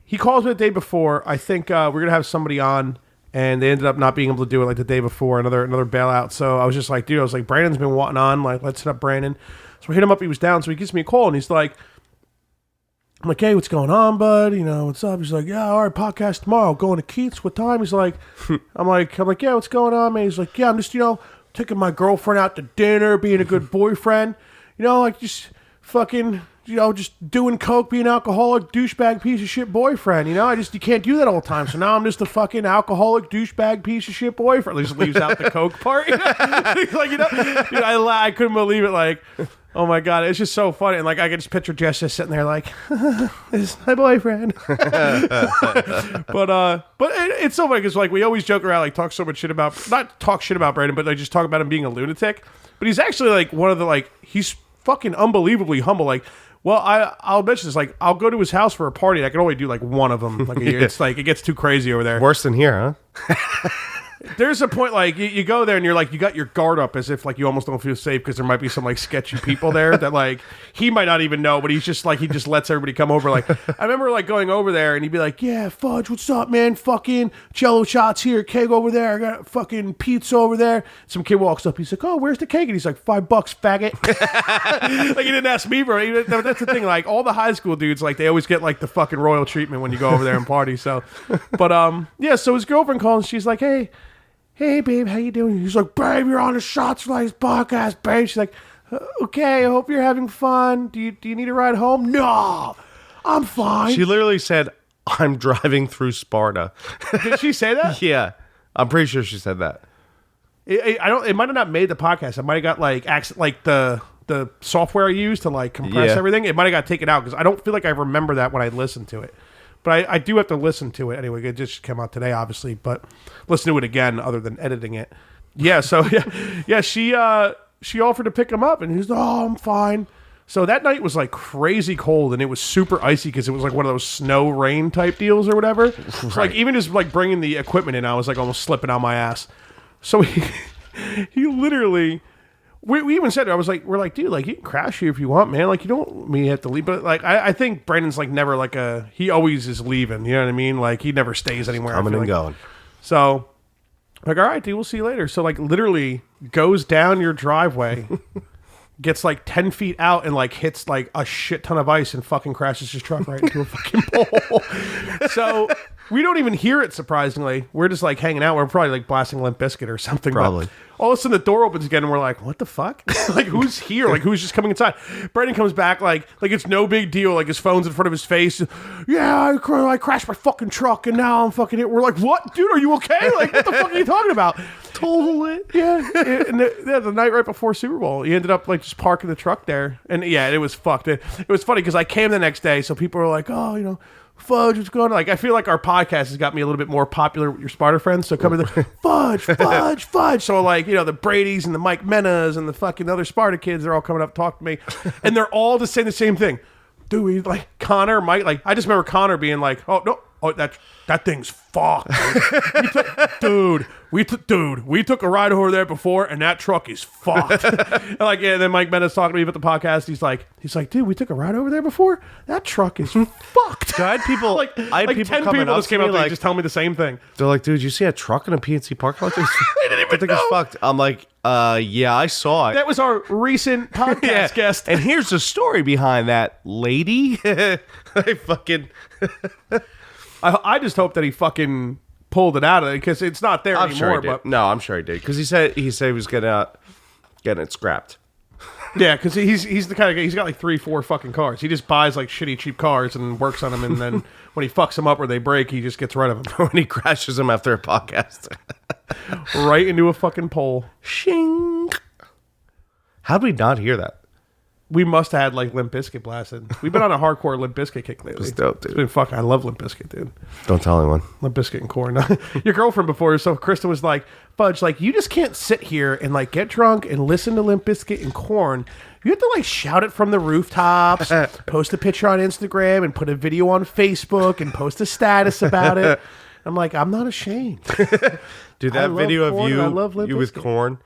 he calls me the day before. I think we're gonna have somebody on, and they ended up not being able to do it like the day before. Another bailout. So I was just like, dude, Brandon's been wanting on. Like, let's hit up Brandon. So we hit him up. He was down. So he gives me a call, and he's like, I'm like, "Hey, what's going on, bud? What's up?" He's like, "Yeah, all right, podcast tomorrow. Going to Keats. What time?" He's like, I'm like, "Yeah, what's going on, man?" He's like, "Yeah, I'm just, taking my girlfriend out to dinner, being a good boyfriend. Just fucking, just doing coke, being an alcoholic, douchebag, piece of shit boyfriend. You can't do that all the time. So now I'm just a fucking alcoholic, douchebag, piece of shit boyfriend." He just leaves out the coke part. He's like, dude, I couldn't believe it. Like, oh my god, it's just so funny. And like, I can just picture Jess just sitting there like, "This is my boyfriend." but it's so funny because like we always joke around, like talk so much shit about, not talk shit about Brandon, but like just talk about him being a lunatic. But he's actually like one of the he's fucking unbelievably humble. Like, well, I'll mention this. Like, I'll go to his house for a party. And I can only do like one of them like a year. It's like it gets too crazy over there. Worse than here, huh? There's a point like you go there and you're like, you got your guard up as if like you almost don't feel safe because there might be some like sketchy people there that like he might not even know, but he's just like, he just lets everybody come over. Like, I remember like going over there and he'd be like, "Yeah, Fudge, what's up, man? Fucking Jello shots here, keg over there. I got fucking pizza over there." Some kid walks up. He's like, "Oh, where's the cake?" And he's like, $5, faggot. Like, he didn't ask me, bro. That's the thing. Like, all the high school dudes, like, they always get like the fucking royal treatment when you go over there and party. So, but yeah. So his girlfriend calls. And she's like, Hey, babe, how you doing?" He's like, "Babe, you're on the Shots for Life podcast, babe." She's like, "Okay, I hope you're having fun. Do you need a ride home?" "No, I'm fine." She literally said, "I'm driving through Sparta." Did she say that? Yeah, I'm pretty sure she said that. It might have not made the podcast. I might have got like the software I use to like compress everything. It might have got taken out because I don't feel like I remember that when I listened to it. But I do have to listen to it anyway. It just came out today, obviously. But listen to it again, other than editing it. Yeah. So yeah. She offered to pick him up, and he's like, "Oh, I'm fine." So that night was like crazy cold, and it was super icy because it was like one of those snow rain type deals or whatever. Right. So like even just like bringing the equipment in, I was like almost slipping on my ass. So he literally We even said it. We're like, dude, like you can crash here if you want, man. Like you don't want me to have to leave, but like I think Brandon's like never like he always is leaving. You know what I mean? Like he never stays anywhere. Coming and like. going. So, like, all right, dude, we'll see you later. So like, literally goes down your driveway, gets like 10 feet out, and like hits like a shit ton of ice and fucking crashes his truck right into a fucking pole. So. We don't even hear it, surprisingly. We're just, like, hanging out. We're probably, like, blasting Limp Bizkit or something. Probably. But all of a sudden, the door opens again, and we're like, what the fuck? Like, who's here? Like, who's just coming inside? Brandon comes back, like it's no big deal. Like, his phone's in front of his face. Yeah, I crashed my fucking truck, and now I'm fucking here. We're like, what? Dude, are you okay? Like, what the fuck are you talking about? Totally. Yeah. And the night right before Super Bowl, he ended up, like, just parking the truck there. And, yeah, it was fucked. It was funny, because I came the next day, so people were like, oh, you know, Fudge, what's going on? Like, I feel like our podcast has got me a little bit more popular with your Sparta friends. So coming to Fudge. So like, you know, the Brady's and the Mike Menas and the fucking other Sparta kids, they're all coming up to talk to me. And they're all just saying the same thing. Dude, we like Connor, Mike, like I just remember Connor being like, oh no, oh that thing's fucked. We took a ride over there before, and that truck is fucked. And like, yeah, then Mike Mena's talking to me about the podcast. He's like, dude, we took a ride over there before. That truck is fucked. I had people like people 10 coming people up just to came me up to me like, just tell me the same thing. they're like, dude, you see a truck in a PNC parking lot? I think it's fucked. I'm like, yeah, I saw it. That was our recent podcast guest. And here's the story behind that, lady. I fucking. I just hope that he fucking pulled it out of it because it's not there I'm anymore. sure he did. But No, I'm sure he did because he said he was getting it scrapped. yeah, because he's the kind of guy. He's got like 3-4 fucking cars. He just buys like shitty cheap cars and works on them, and then when he fucks them up or they break, he just gets rid of them When he crashes them after a podcast, right into a fucking pole. shing. How'd we not hear that? We must have had like Limp Bizkit blasted. We've been on a hardcore Limp Bizkit kick lately. It's dope, dude. It's been fucking. I love Limp Bizkit, dude. Don't tell anyone. Limp Bizkit and corn. Your girlfriend before, so Kristen was like, Fudge, like you just can't sit here and like get drunk and listen to Limp Bizkit and corn. You have to like shout it from the rooftops, post a picture on Instagram and put a video on Facebook and post a status about it. I'm like, I'm not ashamed. Dude, that love video Korn, of I love Limp you with Bizkit. corn.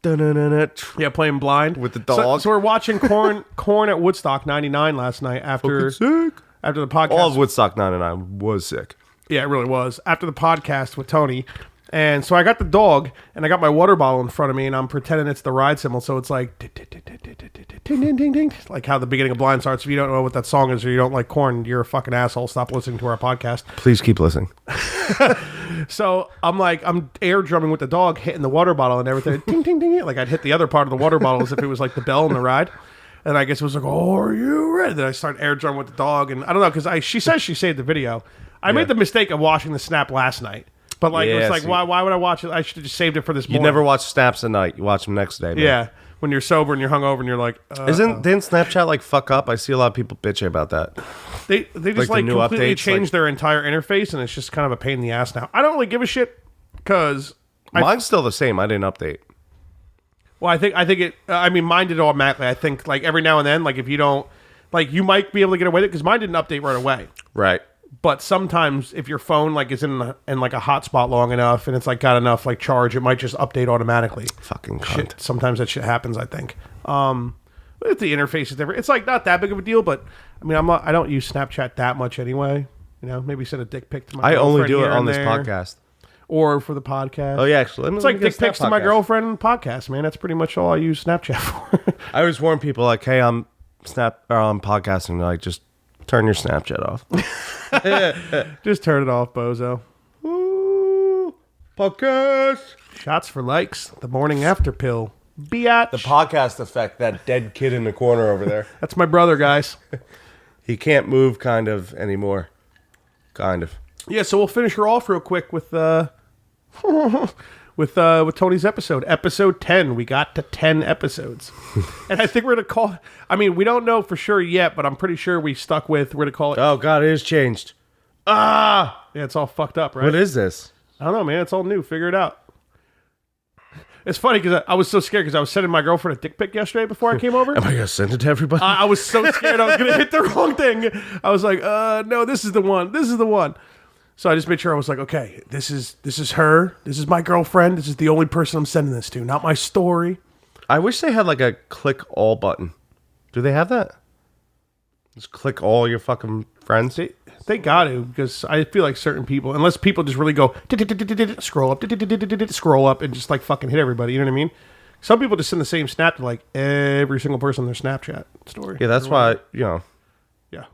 Dun-dun-dun-dun. Yeah, playing blind With the dog. So we're watching corn at Woodstock '99 last night after Sick. the podcast. All of Woodstock 99 was sick. Yeah, it really was. After the podcast with Tony. And so I got the dog and I got my water bottle in front of me and I'm pretending it's the ride symbol. So it's like ding, ding, ding, ding. Like how the beginning of Blind starts. If you don't know what that song is or you don't like corn, you're a fucking asshole. Stop listening to our podcast. Please keep listening. So I'm air drumming with the dog, hitting the water bottle and everything. Ding, ding, ding. Like I'd hit the other part of the water bottle as if it was like the bell in the ride. And I guess it was like, oh, are you ready? Then I start air drumming with the dog. And I don't know, because she says she saved the video. I made the mistake of watching the snap last night. But like, Yeah, it's like, see. why would I watch it? I should have just saved it for this You morning. never watch snaps at night. You watch them next day. Man. Yeah. When you're sober and you're hungover and you're like, Didn't Snapchat like fuck up? I see a lot of people bitching about that. they just like the new completely updates, changed like- their entire interface and it's just kind of a pain in the ass now. I don't really give a shit because Mine's still the same. I didn't update. well, I think it. I mean, mine did automatically. I think like every now and then, like if you don't, like you might be able to get away with it because mine didn't update right away. Right. But sometimes if your phone like is in like a hotspot long enough and it's like got enough like charge, it might just update automatically. Fucking cunt. Shit, sometimes that shit happens. I think. If the interface is different, it's like not that big of a deal. But I mean, I don't use Snapchat that much anyway. You know, maybe send a dick pic to my. I only girlfriend do it here on and this there, podcast. or for the podcast. Oh yeah, actually, It's like dick pics to my girlfriend and podcast, man. That's pretty much all I use Snapchat for. I always warn people like, hey, I'm podcasting. Like, just turn your Snapchat off. Just turn it off, bozo. Ooh, podcast. Shots for likes. The morning after pill. Biatch. The podcast effect. That dead kid in the corner over there. That's my brother, guys. He can't move, kind of anymore. Kind of. Yeah, so we'll finish her off real quick with with Tony's episode 10. We got to 10 episodes, and I think we're gonna call. I mean, we don't know for sure yet, but I'm pretty sure we're gonna call it. Oh God, it is changed. Ah, Yeah, it's all fucked up, right? what is this? I don't know, man. It's all new. Figure it out. It's funny because I was so scared because I was sending my girlfriend a dick pic yesterday before I came over. Am I gonna send it to everybody? I was so scared I was going to hit the wrong thing. I was like, no, this is the one. This is the one. So I just made sure I was like, okay, this is her. This is my girlfriend. This is the only person I'm sending this to, not my story. I wish they had like a click all button. Do they have that? Just click all your fucking friends. They got to, because I feel like certain people, unless people just really go scroll up and just like fucking hit everybody. You know what I mean? Some people just send the same snap to like every single person in their Snapchat story. Yeah, that's why, you know. Yeah.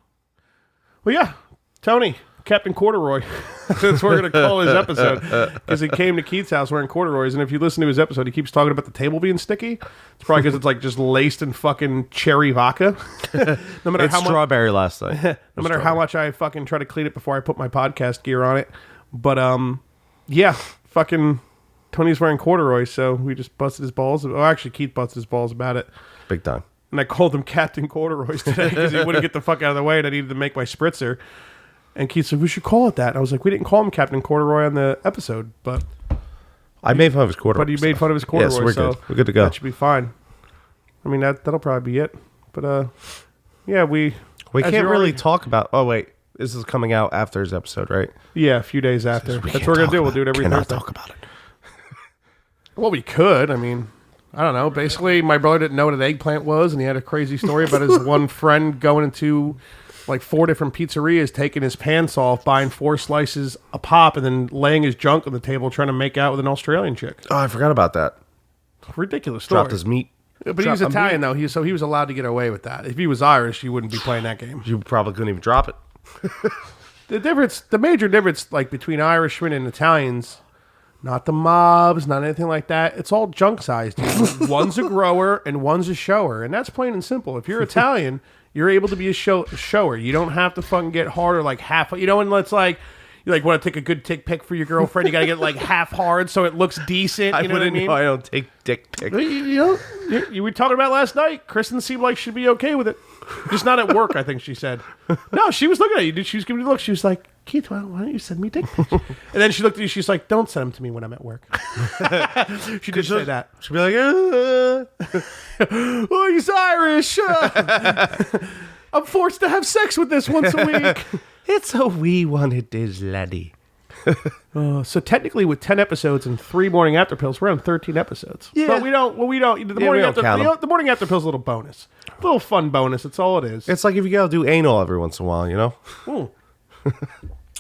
Well, yeah. Tony, Captain Corduroy. That's what we're going to call his episode. Because he came to Keith's house wearing corduroys. And if you listen to his episode, he keeps talking about the table being sticky. It's probably because it's like just laced in fucking cherry vodka. No matter It's strawberry last night. No matter how much I fucking try to clean it before I put my podcast gear on it. But, yeah. Fucking Tony's wearing corduroys. So we just busted his balls. Oh, actually, Keith busted his balls about it. Big time. And I called him Captain Corduroys today because he wouldn't get the fuck out of the way and I needed to make my spritzer. And Keith said, we should call it that. And I was like, we didn't call him Captain Corduroy on the episode, but... I made fun of his corduroy. But you made fun of his corduroy, yes, we're so... good. We're good to go. That should be fine. I mean, that'll probably be it. But, yeah, we can't really talk about... Oh, wait. This is coming out after his episode, right? Yeah, a few days after. That's what we're going to do. We'll do it every Thursday. Talk about it. Well, we could. I mean... I don't know. Basically, my brother didn't know what an eggplant was, and he had a crazy story about his one friend going into like 4 different pizzerias, taking his pants off, buying 4 slices a pop, and then laying his junk on the table trying to make out with an Australian chick. Oh, I forgot about that. Ridiculous story. Dropped his meat. But he was Italian, though, so he was allowed to get away with that. If he was Irish, he wouldn't be playing that game. You probably couldn't even drop it. The major difference like between Irishmen and Italians... Not the mobs, not anything like that. It's all junk size, dude. One's a grower and one's a shower. And that's plain and simple. If you're Italian, you're able to be a shower. You don't have to fucking get hard or like half. You know, and it's like, you like want to take a good dick pic for your girlfriend. You got to get like half hard so it looks decent. You know what I mean? I don't take dick pics. You were talking about last night. Kristen seemed like she'd be okay with it. Just not at work, I think she said. No, she was looking at you. She was giving you a look. She was like, Keith, why don't you send me dick pics? And then she looked at you. She's like, don't send them to me when I'm at work. She did say that. She'd be like, oh, he's Irish. I'm forced to have sex with this once a week. It's a wee one, it is, laddie. So technically, with 10 episodes and 3 morning after pills, we're on 13 episodes. Yeah. But we don't. The morning after the morning after pills, is a little bonus, a little fun bonus. That's all it is. It's like if you gotta do anal every once in a while, you know.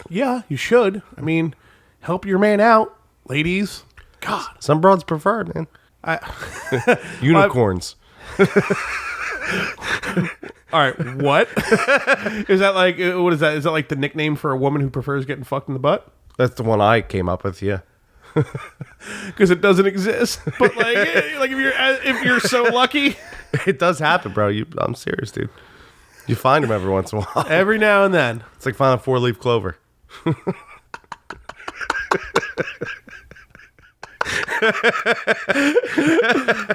Yeah, you should. I mean, help your man out, ladies. God, some broads prefer it, man. Unicorns. All right, what is that like? What is that? Is that like the nickname for a woman who prefers getting fucked in the butt? That's the one I came up with. Yeah, because it doesn't exist. But like if you're so lucky, it does happen, bro. I'm serious, dude. You find them every once in a while. Every now and then. It's like finding a 4-leaf clover.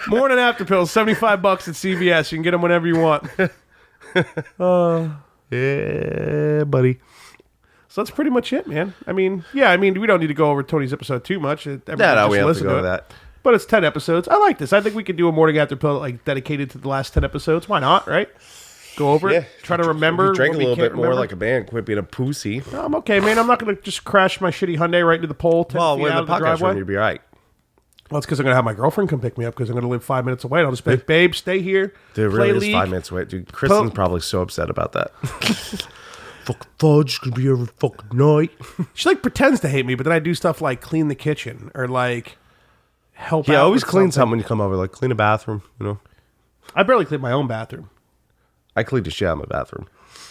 Morning after pills, $75 at CVS. You can get them whenever you want. Yeah, buddy. So that's pretty much it, man. I mean, we don't need to go over Tony's episode too much. No, we have to go to that. But it's 10 episodes. I like this. I think we could do a morning after pill like dedicated to the last 10 episodes. Why not, right? Go over it. Try to remember. Drink a little bit more like a man. Quit being a pussy. No, I'm okay, man. I'm not going to just crash my shitty Hyundai right into the pole 10 feet out of the driveway. You'll be all right. Well, it's because I'm going to have my girlfriend come pick me up because I'm going to live 5 minutes away. And I'll just be like, babe, stay here. Dude, it really is 5 minutes away. Dude, Kristen's probably so upset about that. Fucking Fudge could be every fucking night. She like pretends to hate me, but then I do stuff like clean the kitchen or like help out. Yeah, always clean something when you come over. Like clean a bathroom, you know. I barely clean my own bathroom. I clean the shit out of my bathroom.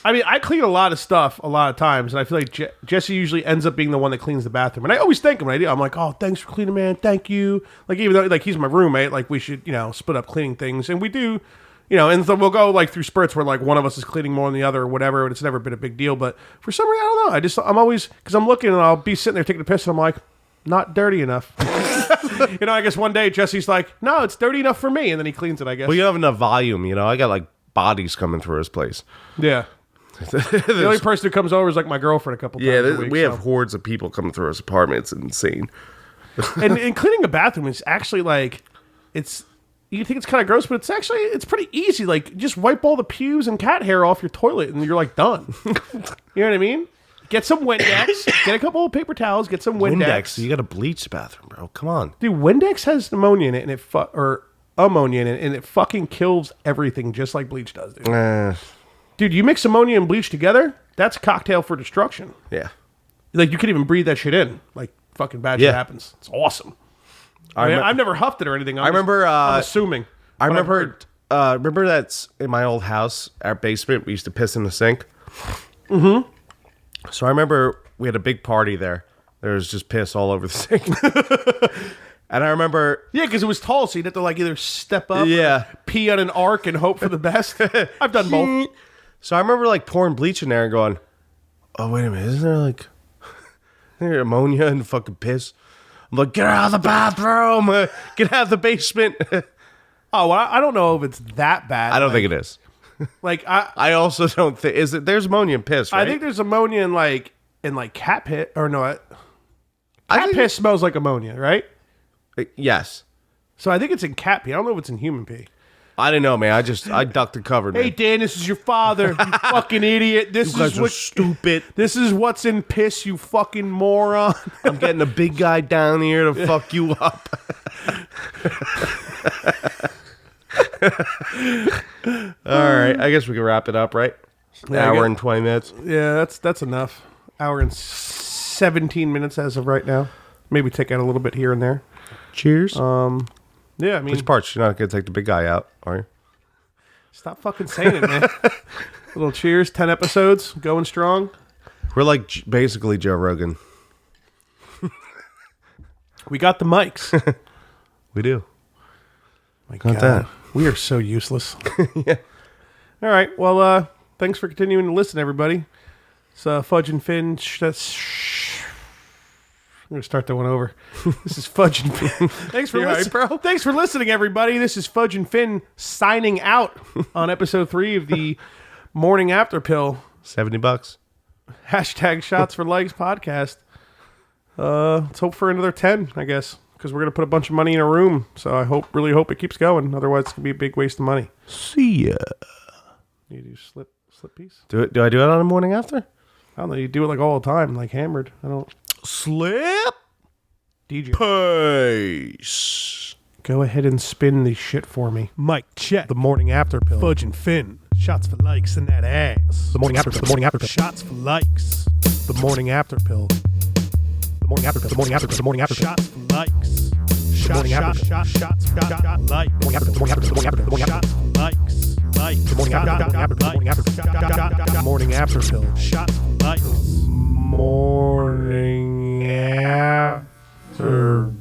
I mean, I clean a lot of stuff a lot of times, and I feel like Jesse usually ends up being the one that cleans the bathroom. And I always thank him when I do. I'm like, oh, thanks for cleaning, man. Thank you. Like, even though like he's my roommate, like we should, split up cleaning things. And we do, and so we'll go like through spurts where like one of us is cleaning more than the other or whatever, and it's never been a big deal. But for some reason, I don't know. I'm always, because I'm looking and I'll be sitting there taking a piss and I'm like, not dirty enough. I guess one day Jesse's like, no, it's dirty enough for me. And then he cleans it, I guess. Well, you have enough volume, I got like bodies coming through his place. Yeah. The only person who comes over is like my girlfriend a couple times a week. We have hordes of people coming through his apartment. It's insane. and cleaning a bathroom is actually like, you think it's kind of gross, but it's pretty easy. Like, just wipe all the pews and cat hair off your toilet and you're like done. You know what I mean? Get some Windex, get a couple of paper towels, get some Windex. You got to bleach the bathroom, bro. Come on. Dude, Windex has pneumonia in it and ammonia in it, and it fucking kills everything just like bleach does, dude. Eh, Dude, you mix ammonia and bleach together, that's a cocktail for destruction. yeah. Like, you could even breathe that shit in. Like, fucking bad shit happens. It's awesome. I mean, I've never huffed it or anything. I'm assuming. I remember that's in my old house, our basement, we used to piss in the sink. Mm-hmm. So I remember we had a big party there. There was just piss all over the sink. And I remember... Yeah, because it was tall, so you'd have to, like, either step up or pee on an arc and hope for the best. I've done both. So I remember, like, pouring bleach in there and going, oh, wait a minute, isn't there, like, ammonia and fucking piss? I'm like, get out of the bathroom! Get out of the basement! Oh, well, I don't know if it's that bad. I don't think it is. Like, I also don't think... Is it? There's ammonia in piss, right? I think there's ammonia in, like cat piss. Or no, cat piss smells like ammonia, right? Yes. So I think it's in cat pee. I don't know if it's in human pee. I didn't know, man. I ducked and covered, man. Hey, Dan, this is your father. You fucking idiot. You guys are stupid. This is what's in piss, you fucking moron. I'm getting a big guy down here to fuck you up. All right. I guess we can wrap it up, right? Yeah, Hour and 20 minutes. Yeah, that's enough. Hour and 17 minutes as of right now. Maybe take out a little bit here and there. Cheers. Yeah, I mean... Which parts? You're not going to take the big guy out, are you? Stop fucking saying it, man. A little cheers. 10 episodes. Going strong. We're like basically Joe Rogan. We got the mics. We do. My Got God. that. We are so useless. Yeah. All right. Well, thanks for continuing to listen, everybody. It's Fudge and Finn. I'm going to start that one over. This is Fudge and Finn. Thanks for listening, bro. Thanks for listening, everybody. This is Fudge and Finn signing out on episode 3 of the Morning After Pill. $70. Hashtag Shots for Likes podcast. Let's hope for another 10, I guess, because we're going to put a bunch of money in a room. So I really hope it keeps going. Otherwise, it's going to be a big waste of money. See ya. You do slip piece? Do I do it on the morning after? I don't know. You do it like all the time, like hammered. I don't. Slip. DJ. Peace. Go ahead and spin the shit for me. Mike, check. The Morning After Pill. Fudge and Finn. Shots for likes in that ass. The Morning After Pill. The Morning After Pill. Shots for likes. The Morning After Pill. The Morning After Pill. The Morning After Pill. The Morning After Pill. Shots for likes. Shots like. The Morning After Pill. The Morning After Pill. The Morning After Pill. The Morning After Pill. Likes. Like. The Morning After Pill. The Morning After Pill. The Morning After Pill. Shots for likes. Morning After